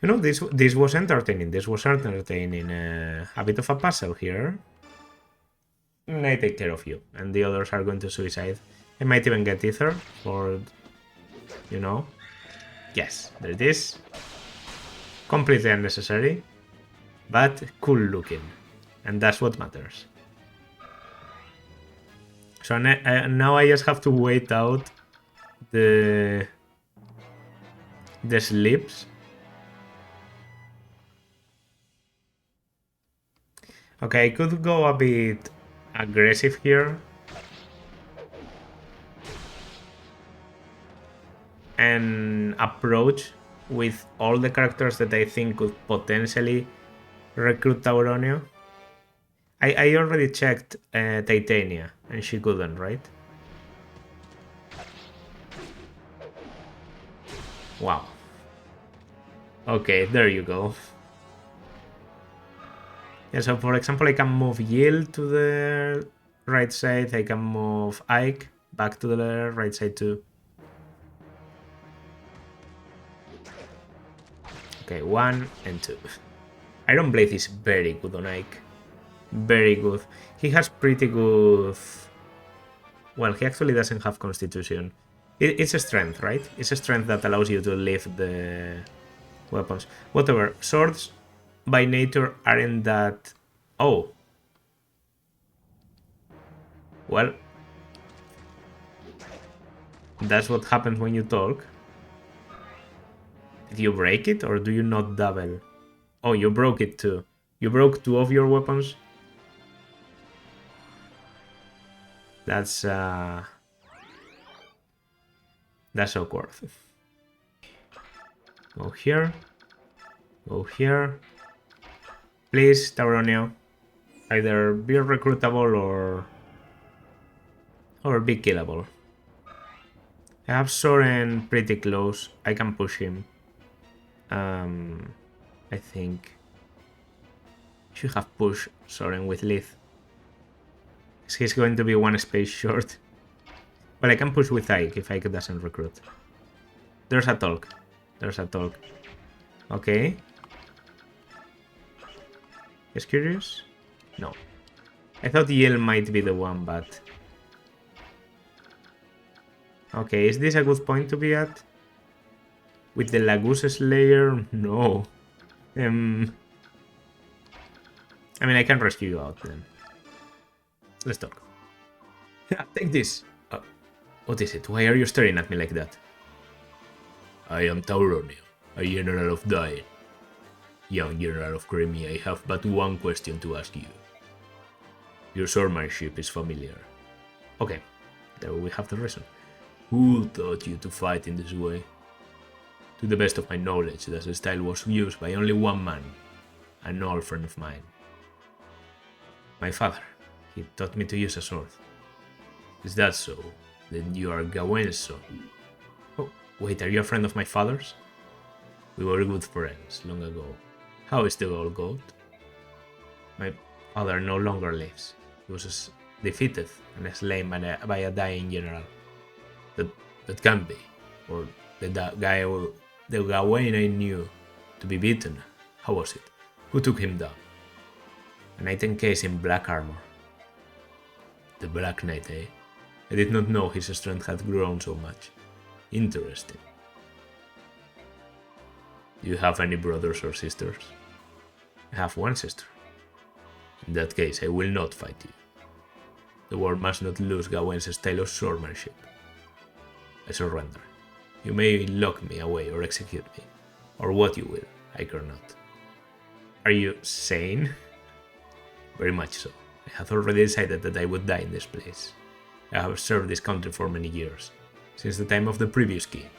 You know, this was entertaining. This was entertaining. A bit of a puzzle here. And I take care of you. And the others are going to suicide. I might even get ether for, you know. Yes, there it is. Completely unnecessary. But cool looking. And that's what matters. So now I just have to wait out the sleeps. Okay, I could go a bit aggressive here. And approach with all the characters that I think could potentially recruit Tauronio. I already checked Titania, and she couldn't, right? Wow. Okay, there you go. Yeah, so for example, I can move Yield to the right side. I can move Ike back to the right side too. Okay, 1 and 2. Iron Blade is very good on Ike. Very good. He has pretty good... Well, he actually doesn't have Constitution. It's a strength, right? It's a strength that allows you to lift the weapons. Whatever. Swords, by nature, aren't that... Oh. Well. That's what happens when you talk. Did you break it, or do you not double? Oh, you broke it too. You broke 2 of your weapons? That's awkward. Go here. Go here. Please, Tauronio. Either be recruitable or be killable. I have Soren pretty close. I can push him. I think should have pushed Soren with Lith. He's going to be 1 space short. Well, I can push with Ike if Ike doesn't recruit. There's a talk. There's a talk. Okay. Is curious? No. I thought Yell might be the one, but... Okay, is this a good point to be at? With the Lagus Slayer? No. I mean, I can rescue you out then. Let's talk. Take this. What is it? Why are you staring at me like that? I am Tauronio, a general of Dain. Young general of Crimea, I have but one question to ask you. Your swordsmanship is familiar. Okay, there we have the reason. Who taught you to fight in this way? To the best of my knowledge, that style was used by only one man, an old friend of mine. My father. He taught me to use a sword. Is that so? Then you are Gawain's son. Oh, wait, are you a friend of my father's? We were good friends long ago. How is the old goat? My father no longer lives. He was defeated and slain by a dying general. That can't be. Or the Gawain I knew to be beaten. How was it? Who took him down? A knight encased in black armor. The Black Knight, eh? I did not know his strength had grown so much. Interesting. Do you have any brothers or sisters? I have one sister. In that case, I will not fight you. The war must not lose Gawain's style of swordsmanship. I surrender. You may lock me away or execute me, or what you will, I care not. Are you sane? Very much so. I had already decided that I would die in this place. I have served this country for many years, since the time of the previous king.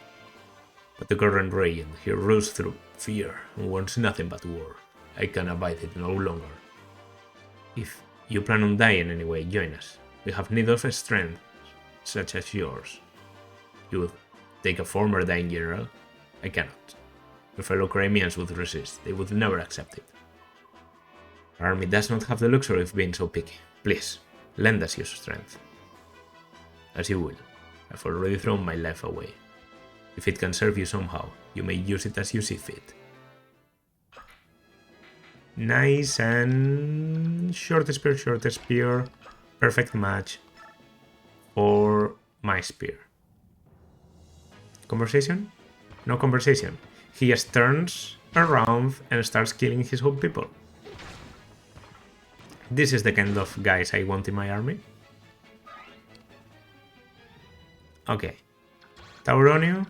But the current regent, he rules through fear and wants nothing but war. I can abide it no longer. If you plan on dying anyway, join us. We have need of a strength such as yours. You would take a former dying general? I cannot. Your fellow Crimeans would resist. They would never accept it. Our army does not have the luxury of being so picky. Please, lend us your strength. As you will. I've already thrown my life away. If it can serve you somehow, you may use it as you see fit. Nice, and short spear. Perfect match for my spear. Conversation? No conversation. He just turns around and starts killing his own people. This is the kind of guys I want in my army. Okay. Tauronio.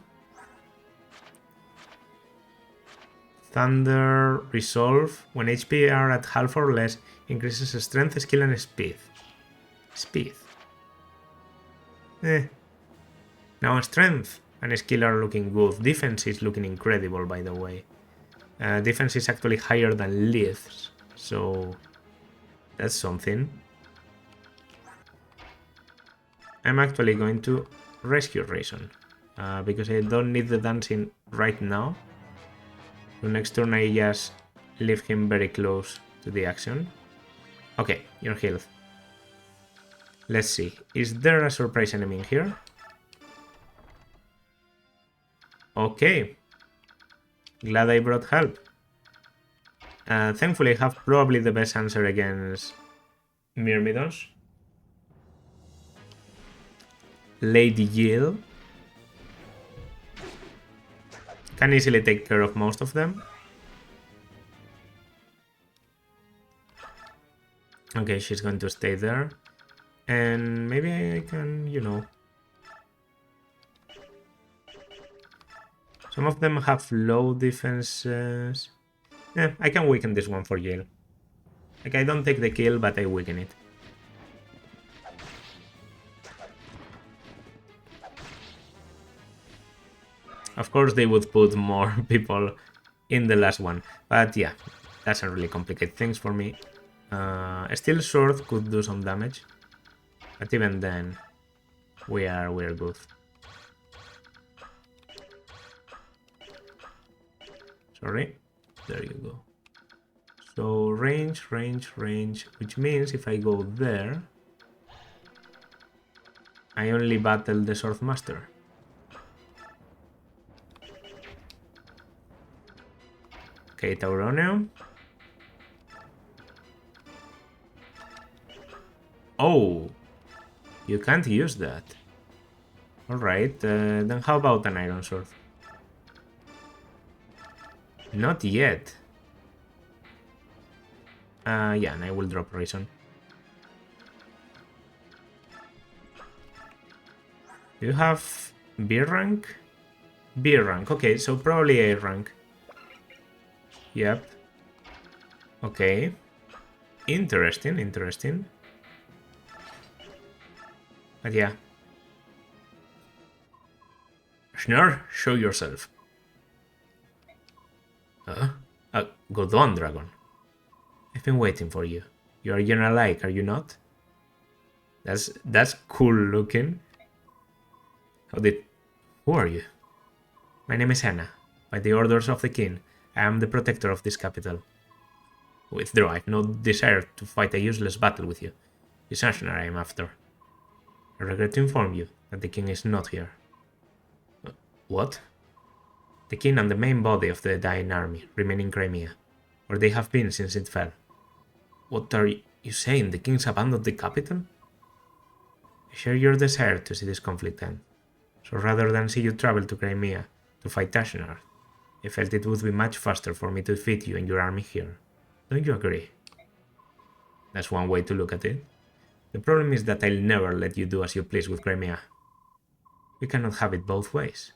Thunder, Resolve. When HP are at half or less, increases strength, skill, and speed. Speed. Now strength and skill are looking good. Defense is looking incredible, by the way. Defense is actually higher than Leith's, so that's something. I'm actually going to rescue Rayson, because I don't need the dancing right now. The next turn I just leave him very close to the action. Okay, you're healed. Let's see, is there a surprise enemy in here? Okay. Glad I brought help. Thankfully I have probably the best answer against Myrmidons. Lady Yale. Can easily take care of most of them. Okay, she's going to stay there. And maybe I can, you know... Some of them have low defenses. I can weaken this one for Yale. Like, I don't take the kill, but I weaken it. Of course, they would put more people in the last one. But yeah, doesn't really complicate things for me. Steel Sword could do some damage. But even then, we're good. Sorry. There you go. So range, which means if I go there, I only battle the Swordmaster. Okay, Tauroneum. Oh, you can't use that. Alright, then how about an Iron Sword? Not yet. Yeah, and I will drop Rayson. Do you have B rank? B rank, okay, so probably A rank. Yep. Okay. Interesting. But yeah. Schnur, show yourself. Go on, Dragon. I've been waiting for you. You are General Ike, are you not? That's cool looking. Who are you? My name is Anna. By the orders of the king, I am the protector of this capital. Withdraw, I have no desire to fight a useless battle with you. It's Ashnar I am after. I regret to inform you that the king is not here. What? The king and the main body of the dying army remain in Crimea, where they have been since it fell. What are you saying? The king's abandoned the capital? I share your desire to see this conflict end, so rather than see you travel to Crimea to fight Ashnar, I felt it would be much faster for me to defeat you and your army here. Don't you agree? That's one way to look at it. The problem is that I'll never let you do as you please with Crimea. We cannot have it both ways.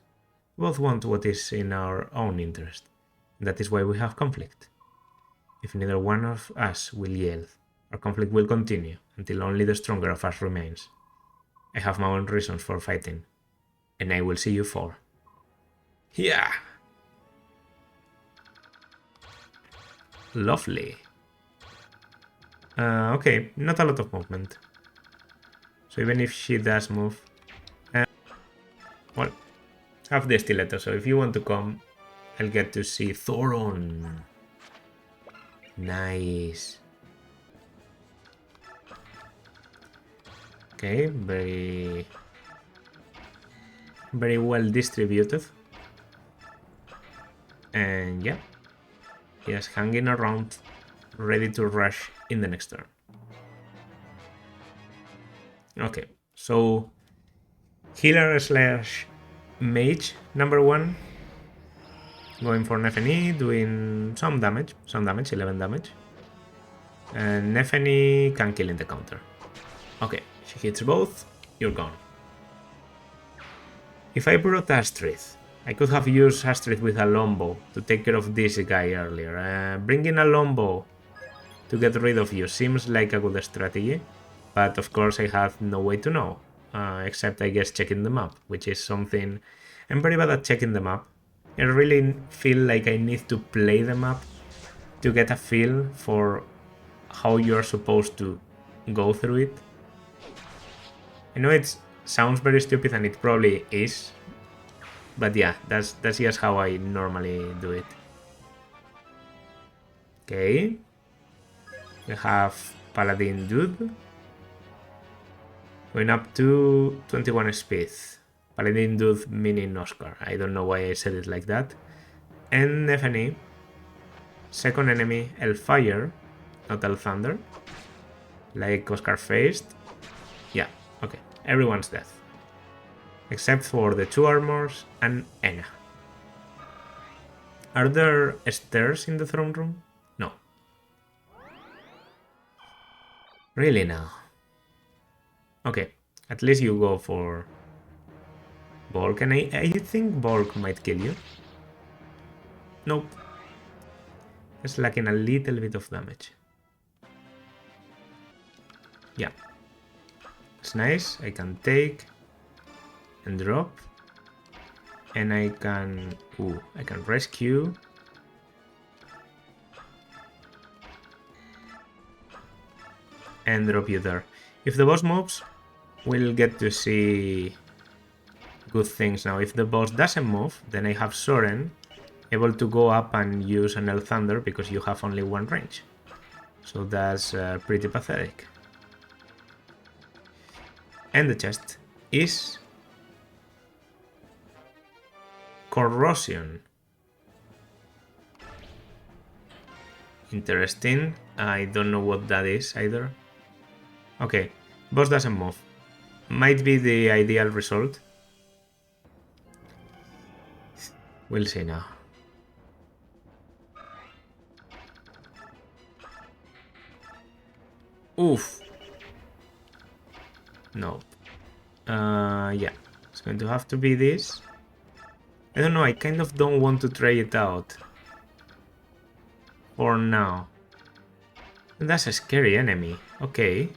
We both want what is in our own interest, and that is why we have conflict. If neither one of us will yield, our conflict will continue until only the stronger of us remains. I have my own reasons for fighting, and I will see you fall. Yeah! Lovely. Okay, not a lot of movement. So even if she does move... well, have the stiletto, so if you want to come, I'll get to see Thoron. Nice. Okay, very well distributed. And yeah, just hanging around, ready to rush in the next turn. Okay, so healer slash mage number 1, going for Nefeni, doing some damage, 11 damage. And Nefeni can kill in the counter. Okay, she hits both, you're gone. If I brought Astrid, I could have used Astrid with a Lombo to take care of this guy earlier. Bringing a Lombo to get rid of you seems like a good strategy, but of course I have no way to know, except I guess checking the map, which is something... I'm very bad at checking the map. I really feel like I need to play the map to get a feel for how you're supposed to go through it. I know it sounds very stupid, and it probably is, but yeah, that's just how I normally do it. Okay. We have Paladin Dude. Going up to 21 speed. Paladin Dude meaning Oscar. I don't know why I said it like that. And FNE. Second enemy, Elfire, not Elthunder. Like Oscar faced. Yeah, okay. Everyone's dead. Except for the two armors and Enna. Are there stairs in the throne room? No. Really now? Okay, at least you go for Bulk, and I think Bulk might kill you. Nope. It's lacking a little bit of damage. Yeah. It's nice. I can take and drop. And I can... Ooh, I can rescue. And drop you there. If the boss moves, we'll get to see good things now. If the boss doesn't move, then I have Soren able to go up and use an Elthunder because you have only one range. So that's pretty pathetic. And the chest is Corrosion. Interesting. I don't know what that is either. Okay, boss doesn't move. Might be the ideal result. We'll see now. Oof. No. Yeah. It's going to have to be this. I don't know, I kind of don't want to try it out. For now. And that's a scary enemy. Okay.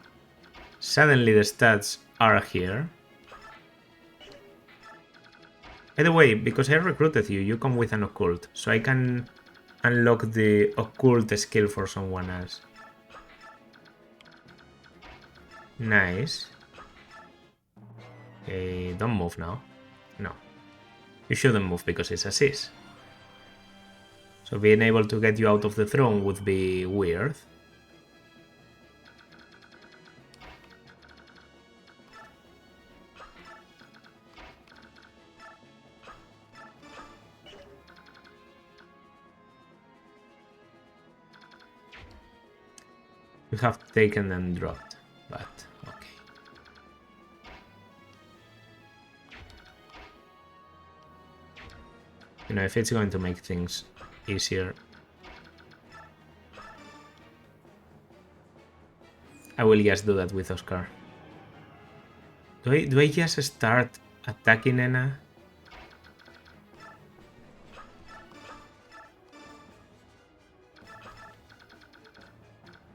Suddenly the stats are here. By the way, because I recruited you, you come with an occult. So I can unlock the occult skill for someone else. Nice. Okay, don't move now. No. You shouldn't move because it's a sis. So being able to get you out of the throne would be weird. You have taken and dropped, but okay. You know, if it's going to make things easier, I will just do that with Oscar. Do I just start attacking Enna?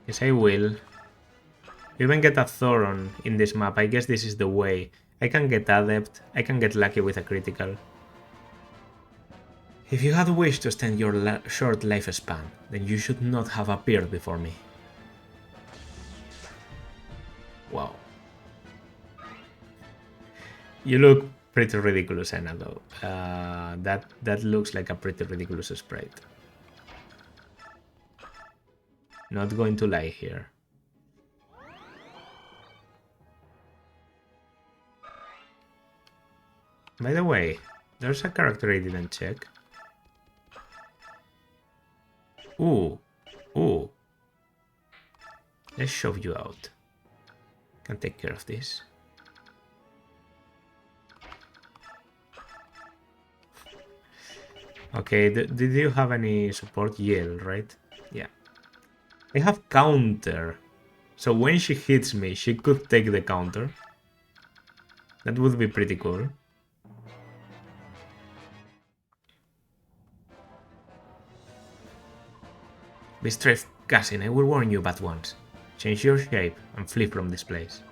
Yes, I will. You even get a Thoron in this map. I guess this is the way. I can get Adept. I can get lucky with a critical. If you had wished to extend your short lifespan, then you should not have appeared before me. Wow. You look pretty ridiculous, Enna, though. That looks like a pretty ridiculous sprite. Not going to lie here. By the way, there's a character I didn't check. Ooh. Ooh. Let's shove you out. Can take care of this. Okay, did you have any support? Yell, right? Yeah. I have counter. So when she hits me, she could take the counter. That would be pretty cool. We strafe cousin, I will warn you but once. Change your shape and flee from this place.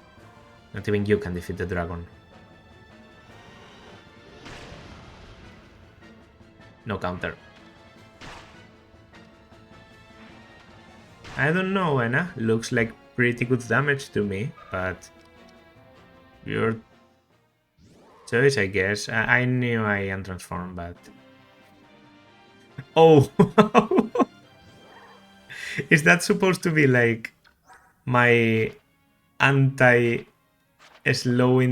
Not even you can defeat the dragon. No counter. I don't know, Anna. Looks like pretty good damage to me, but your choice, I guess. I knew I untransformed, but... Oh! Is that supposed to be like my anti-slowing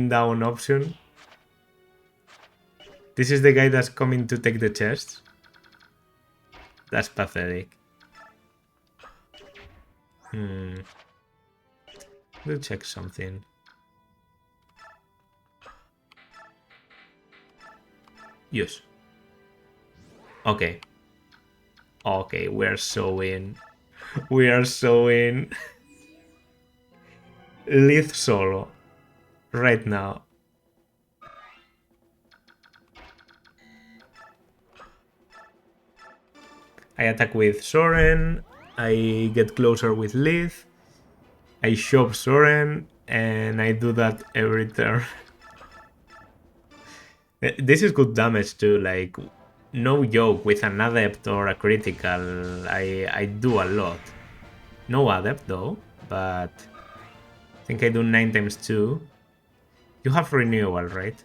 down option? This is the guy that's coming to take the chest? That's pathetic. We'll check something. Yes. Okay. Okay, we're so in. We are so in. Lead solo. Right now. I attack with Soren. I get closer with Lith. I shove Soren. And I do that every turn. This is good damage too, like... No joke, with an adept or a critical, I do a lot. No adept though, but I think I do 9 times 2. You have renewal, right?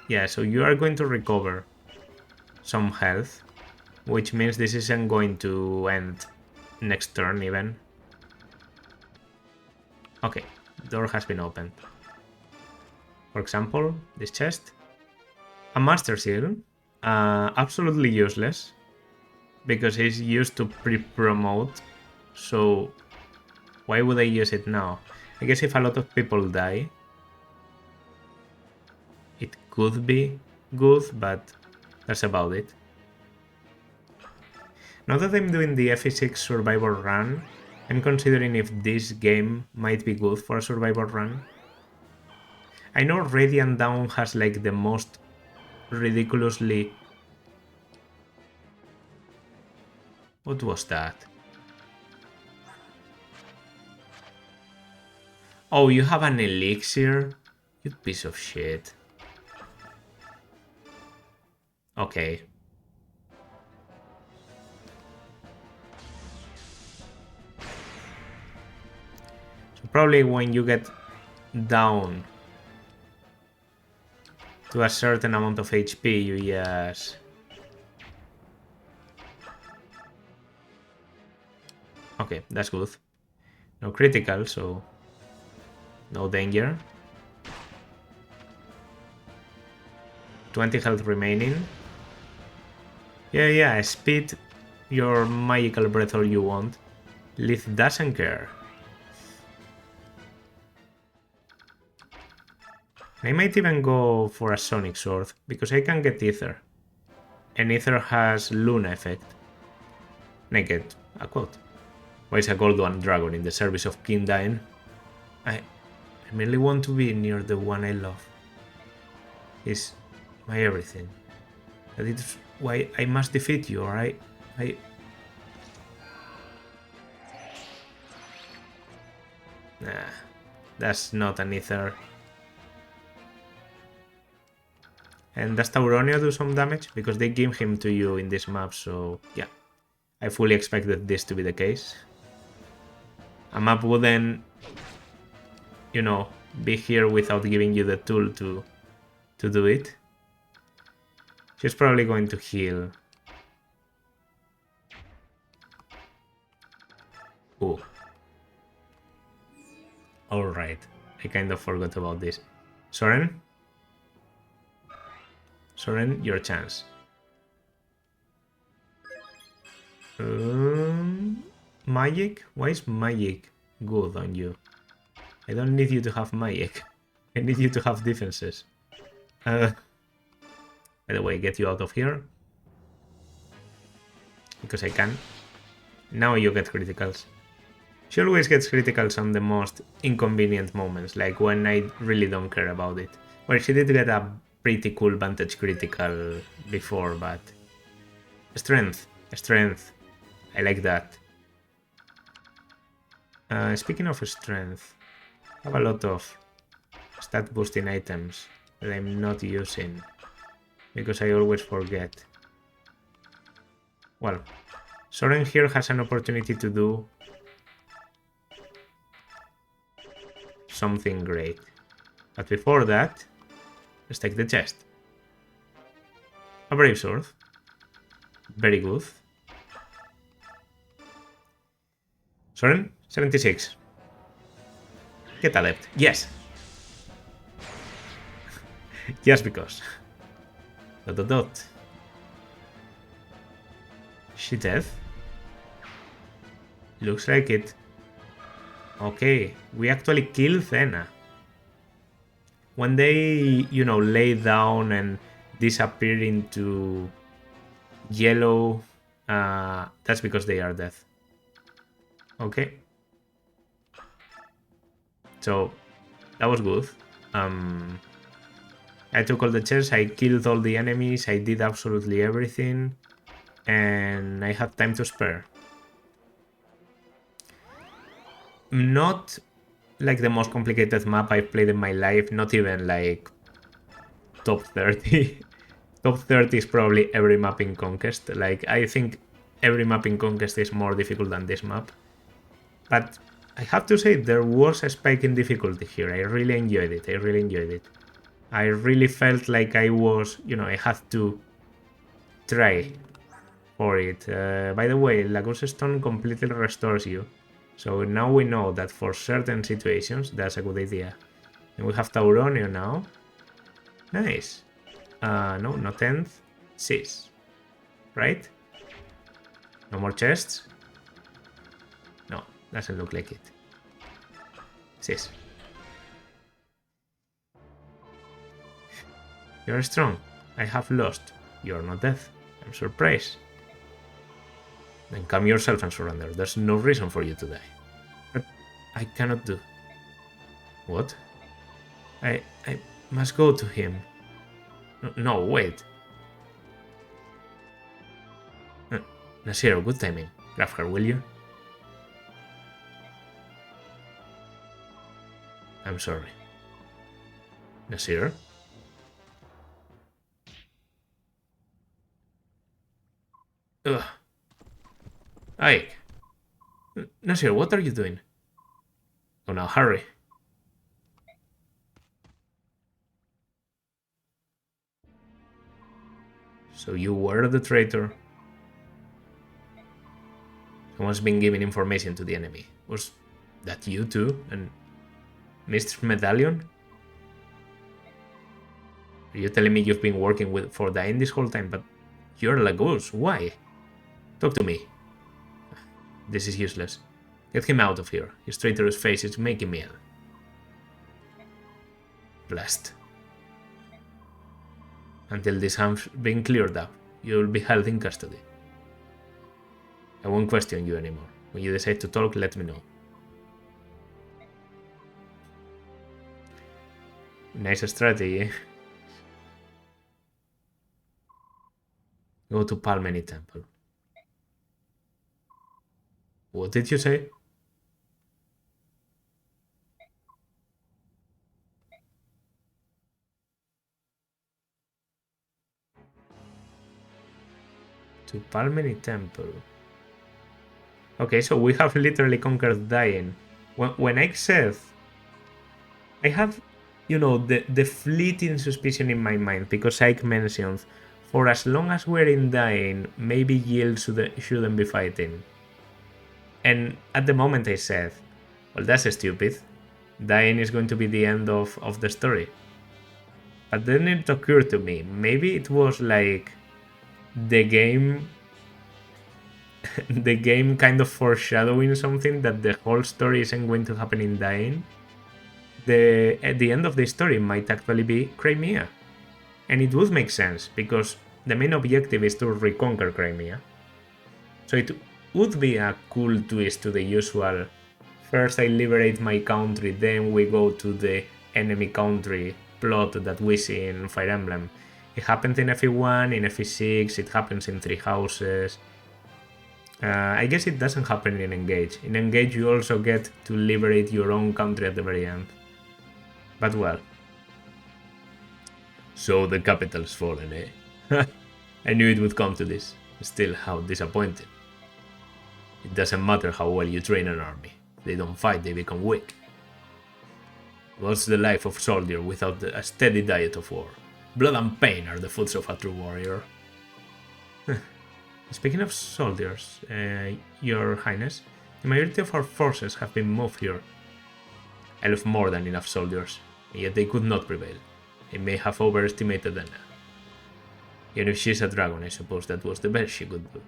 Yeah, so you are going to recover some health, which means this isn't going to end next turn even. Okay, door has been opened. For example, this chest. A Master Seal. Absolutely useless, because it's used to pre-promote, so why would I use it now? I guess if a lot of people die, it could be good, but that's about it. Now that I'm doing the FE6 Survivor run, I'm considering if this game might be good for a Survivor run. I know Radiant Dawn has like the most ridiculously... What was that? Oh, you have an elixir? You piece of shit. Okay. So probably when you get down to a certain amount of HP, you just... Okay, that's good. No critical, so no danger. 20 health remaining. Yeah, speed your magical breath all you want. Lith doesn't care. I might even go for a Sonic Sword, because I can get Ether. And Ether has Luna effect. Naked, a quote. Why is a gold one dragon in the service of King Dain? I merely want to be near the one I love. He's my everything. That is why I must defeat you, or I... Nah, that's not an Ether. And does Tauronia do some damage? Because they give him to you in this map, so yeah. I fully expected this to be the case. A map wouldn't, you know, be here without giving you the tool to do it. She's probably going to heal. Ooh. Alright, I kind of forgot about this. Soren? Soren, your chance. Magic? Why is magic good on you? I don't need you to have magic. I need you to have defenses. By the way, get you out of here. Because I can. Now you get criticals. She always gets criticals on the most inconvenient moments, like when I really don't care about it. Well, she did get a pretty cool vantage critical before, but... Strength. I like that. Speaking of strength, I have a lot of stat boosting items that I'm not using because I always forget. Well, Soren here has an opportunity to do something great. But before that, let's take the chest. A brave sword. Very good. Soren, 76. Get adept. Yes. Just because. ... She dead? Looks like it. Okay, we actually kill Thena. When they, lay down and disappear into yellow, that's because they are dead. Okay. So, that was good. I took all the chests, I killed all the enemies, I did absolutely everything, and I had time to spare. Not like the most complicated map I've played in my life, not even like top 30. Top 30 is probably every map in Conquest. Like, I think every map in Conquest is more difficult than this map. But I have to say, there was a spike in difficulty here. I really enjoyed it. I really felt like I was, I had to try for it. By the way, Lagos Stone completely restores you. So now we know that for certain situations, that's a good idea. And we have Tauronio now. Nice. No, not 10th. 6. Right? No more chests? No, doesn't look like it. 6. You're strong. I have lost. You're not dead. I'm surprised. Then calm yourself and surrender. There's no reason for you to die. But I cannot do. What? I must go to him. No, wait. Nasir, good timing. Grab her, will you? I'm sorry. Nasir? Ugh. Ike. Nasir, what are you doing? Oh, now hurry. So you were the traitor. Someone's been giving information to the enemy. Was that you too? And Mr. Medallion? Are you telling me you've been working for Dain this whole time, but you're Lagos? Why? Talk to me. This is useless. Get him out of here. His traitorous face is making me ill. Blast. Until this has been cleared up, you will be held in custody. I won't question you anymore. When you decide to talk, let me know. Nice strategy, eh? Go to Palmeni Temple. What did you say? To Palmeni Temple. Okay, so we have literally conquered Dain. When I said... I have, the fleeting suspicion in my mind, because Ike mentioned, for as long as we're in Dain, maybe Yield shouldn't be fighting. And at the moment I said, well, that's stupid. Dain is going to be the end of the story. But then it occurred to me, maybe it was like the game kind of foreshadowing something, that the whole story isn't going to happen in Dain. At the end of the story might actually be Crimea. And it would make sense, because the main objective is to reconquer Crimea. So it would be a cool twist to the usual, first I liberate my country, then we go to the enemy country plot that we see in Fire Emblem. It happens in FE1, in FE6, it happens in Three Houses. I guess it doesn't happen in Engage. In Engage you also get to liberate your own country at the very end. But well. So the capital's fallen, eh? I knew it would come to this. Still, how disappointing. It doesn't matter how well you train an army. If they don't fight, they become weak. What's the life of a soldier without a steady diet of war? Blood and pain are the foods of a true warrior. Speaking of soldiers, Your Highness, the majority of our forces have been moved here. I left more than enough soldiers, and yet they could not prevail. I may have overestimated Anna. Even if she's a dragon, I suppose that was the best she could do.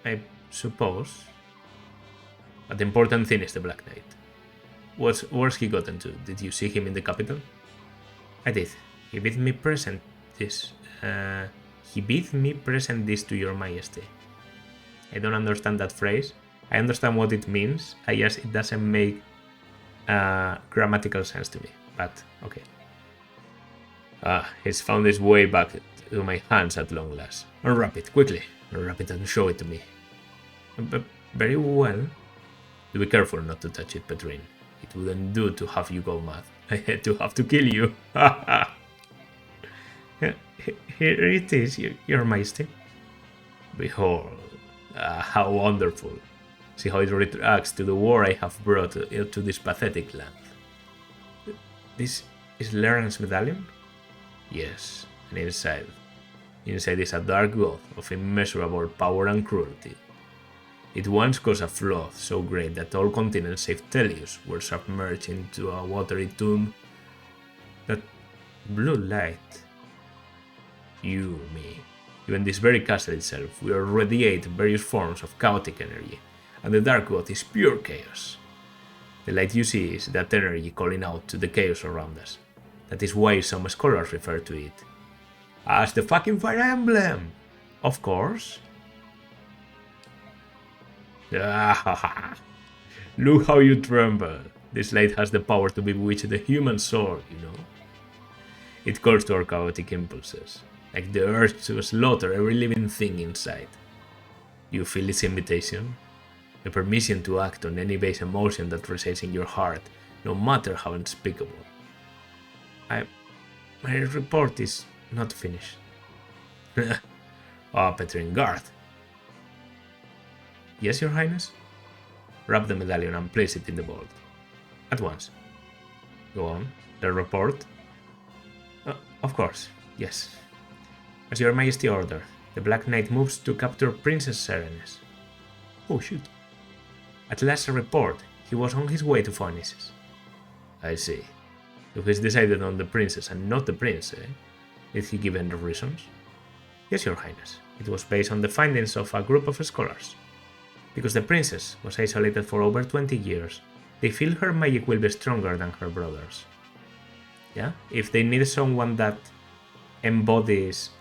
I suppose. But the important thing is the Black Knight. Where's he gotten to? Did you see him in the capital? I did. He bid me present this. He bid me present this to your majesty. I don't understand that phrase. I understand what it means. I guess it doesn't make grammatical sense to me. But okay. He's found his way back to my hands at long last. Unwrap it, quickly. Unwrap it and show it to me. But very well. Do be careful not to touch it, Petrine. It wouldn't do to have you go mad. I had to have to kill you. Here it is, your majesty. Behold, how wonderful. See how it reacts to the war I have brought to this pathetic land. This is Leran's medallion? Yes, and inside is a dark god of immeasurable power and cruelty. It once caused a flood so great that all continents save Telius were submerged into a watery tomb. That blue light. You, me, even this very castle itself will radiate various forms of chaotic energy, and the dark god is pure chaos. The light you see is that energy calling out to the chaos around us. That is why some scholars refer to it as the fucking Fire Emblem! Of course. Look how you tremble. This light has the power to bewitch the human soul, you know. It calls to our chaotic impulses, like the urge to slaughter every living thing inside. You feel its invitation? The permission to act on any base emotion that resides in your heart, no matter how unspeakable. My report is not finished. Petrine, guard. Yes, your highness? Wrap the medallion and place it in the vault. At once. Go on. The report? Of course, yes. As your majesty ordered, the Black Knight moves to capture Princess Serenes. Oh shoot. At last report, he was on his way to Phoenix's. I see. So he's decided on the princess and not the prince, eh? Did he give any reasons? Yes, your highness. It was based on the findings of a group of scholars. Because the princess was isolated for over 20 years, they feel her magic will be stronger than her brother's. Yeah? If they need someone that embodies...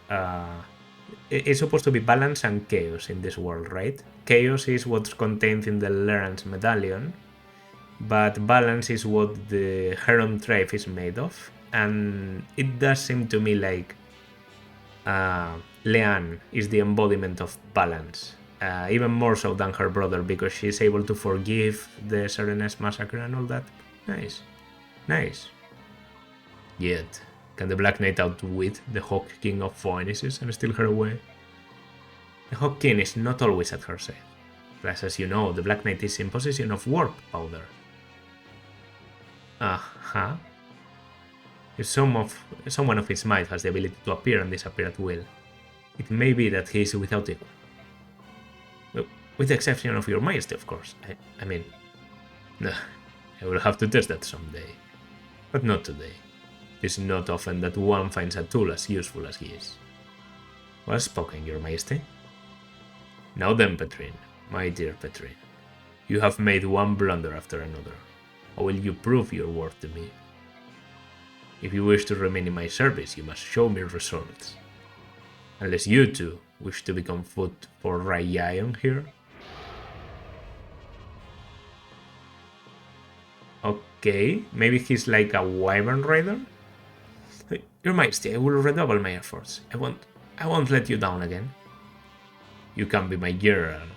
it's supposed to be balance and chaos in this world, right? Chaos is what's contained in the Leran's medallion, but balance is what the Heron tribe is made of, and it does seem to me like Leanne is the embodiment of balance, even more so than her brother, because she's able to forgive the Serenes massacre and all that. Nice. Nice. Yet, can the Black Knight outwit the Hawk King of Phoenix's and steal her away? The Hawk King is not always at her side. Plus, as you know, the Black Knight is in possession of warp powder. If someone of his might has the ability to appear and disappear at will, it may be that he is without equal. With the exception of your majesty, of course. I mean... I will have to test that someday. But not today. It is not often that one finds a tool as useful as he is. Well spoken, your majesty. Now then, Petrine, my dear Petrine. You have made one blunder after another. How will you prove your worth to me? If you wish to remain in my service, you must show me results. Unless you two wish to become food for Rayan here. Okay, maybe he's like a wyvern rider? Your Majesty, I will redouble my efforts. I won't let you down again. You can be my general,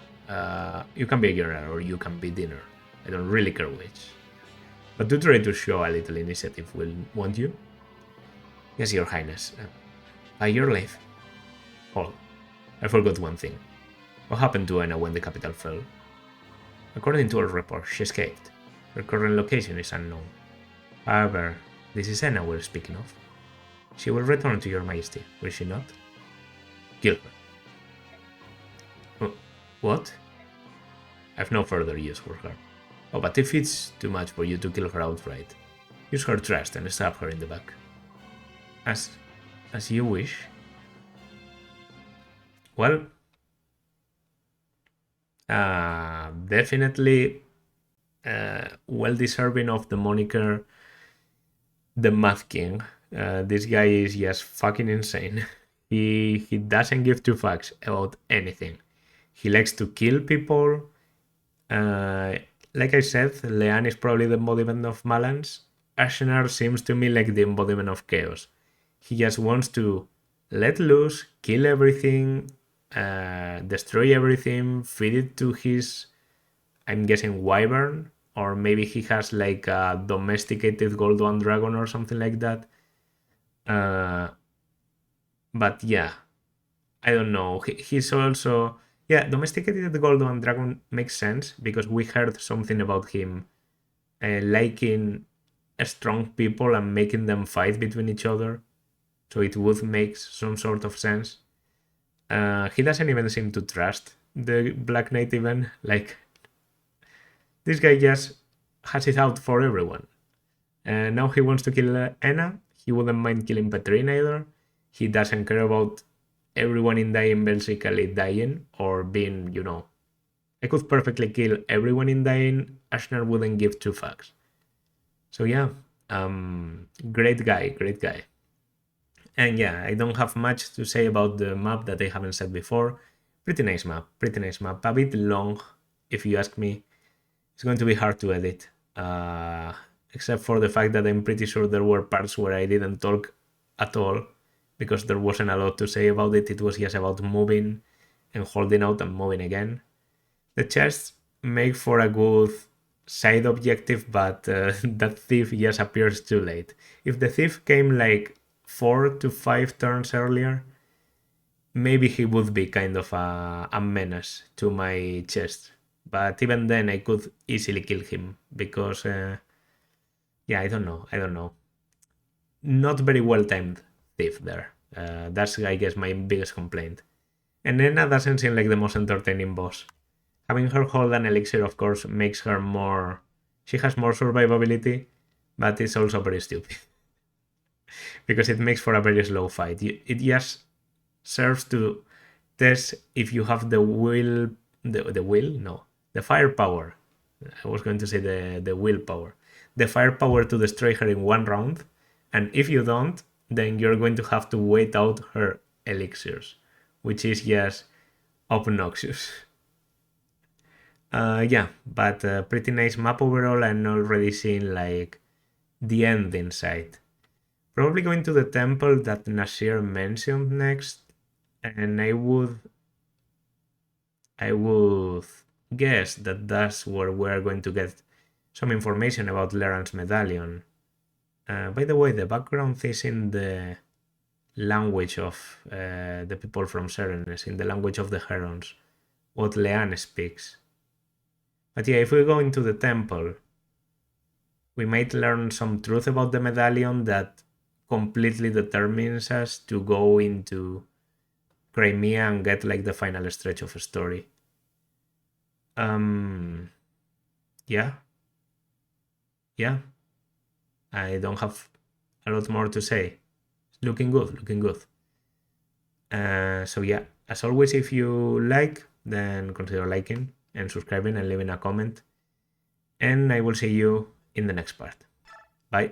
You can be a general or you can be dinner. I don't really care which. But do try to show a little initiative, won't you? Yes, Your Highness. By your leave. Hold. I forgot one thing. What happened to Anna when the capital fell? According to our report, she escaped. Her current location is unknown. However, this is Anna we're speaking of. She will return to your majesty, will she not? Kill her. What? I've no further use for her. Oh, but if it's too much for you to kill her outright, use her trust and stab her in the back. As you wish. Well, definitely well deserving of the moniker the Math King. This guy is just fucking insane. He doesn't give two fucks about anything. He likes to kill people. Like I said, Leanne is probably the embodiment of balance. Ashnar seems to me like the embodiment of chaos. He just wants to let loose, kill everything, destroy everything, feed it to his, I'm guessing, wyvern, or maybe he has like a domesticated gold one dragon or something like that. But yeah, I don't know. He's also, yeah, domesticated gold one dragon makes sense because we heard something about him liking strong people and making them fight between each other. So it would make some sort of sense. He doesn't even seem to trust the Black Knight even. Like, this guy just has it out for everyone. Now he wants to kill Anna. He wouldn't mind killing Petrine either. He doesn't care about everyone in Dying basically dying or being, you know. I could perfectly kill everyone in Dying. Ashnar wouldn't give two fucks. So yeah, great guy, great guy. And yeah, I don't have much to say about the map that I haven't said before. Pretty nice map, pretty nice map. A bit long, if you ask me. It's going to be hard to edit. Except for the fact that I'm pretty sure there were parts where I didn't talk at all because there wasn't a lot to say about it. It was just about moving and holding out and moving again. The chests make for a good side objective, but that thief just appears too late. If the thief came like 4 to 5 turns earlier, maybe he would be kind of a menace to my chest. But even then, I could easily kill him because, yeah, I don't know. Not very well timed thief there. That's, I guess, my biggest complaint. And Nena doesn't seem like the most entertaining boss. Having her hold an elixir, of course, makes her more. She has more survivability, but it's also very stupid. Because it makes for a very slow fight. It just serves to test if you have the will. The will? No. The firepower. I was going to say the willpower. The firepower to destroy her in one round. And if you don't, then you're going to have to wait out her elixirs, which is just obnoxious. Yeah, but pretty nice map overall, and already seeing like the end inside. Probably going to the temple that Nasir mentioned next, and I would guess that that's where we're going to get some information about Leran's medallion. By the way, the background is in the language of the people from Serenes, in the language of the Herons, what Leanne speaks. But yeah, if we go into the temple, we might learn some truth about the medallion that completely determines us to go into Crimea and get like the final stretch of a story. Yeah. I don't have a lot more to say. Looking good. So yeah, as always, if you like, then consider liking and subscribing and leaving a comment. And I will see you in the next part. Bye.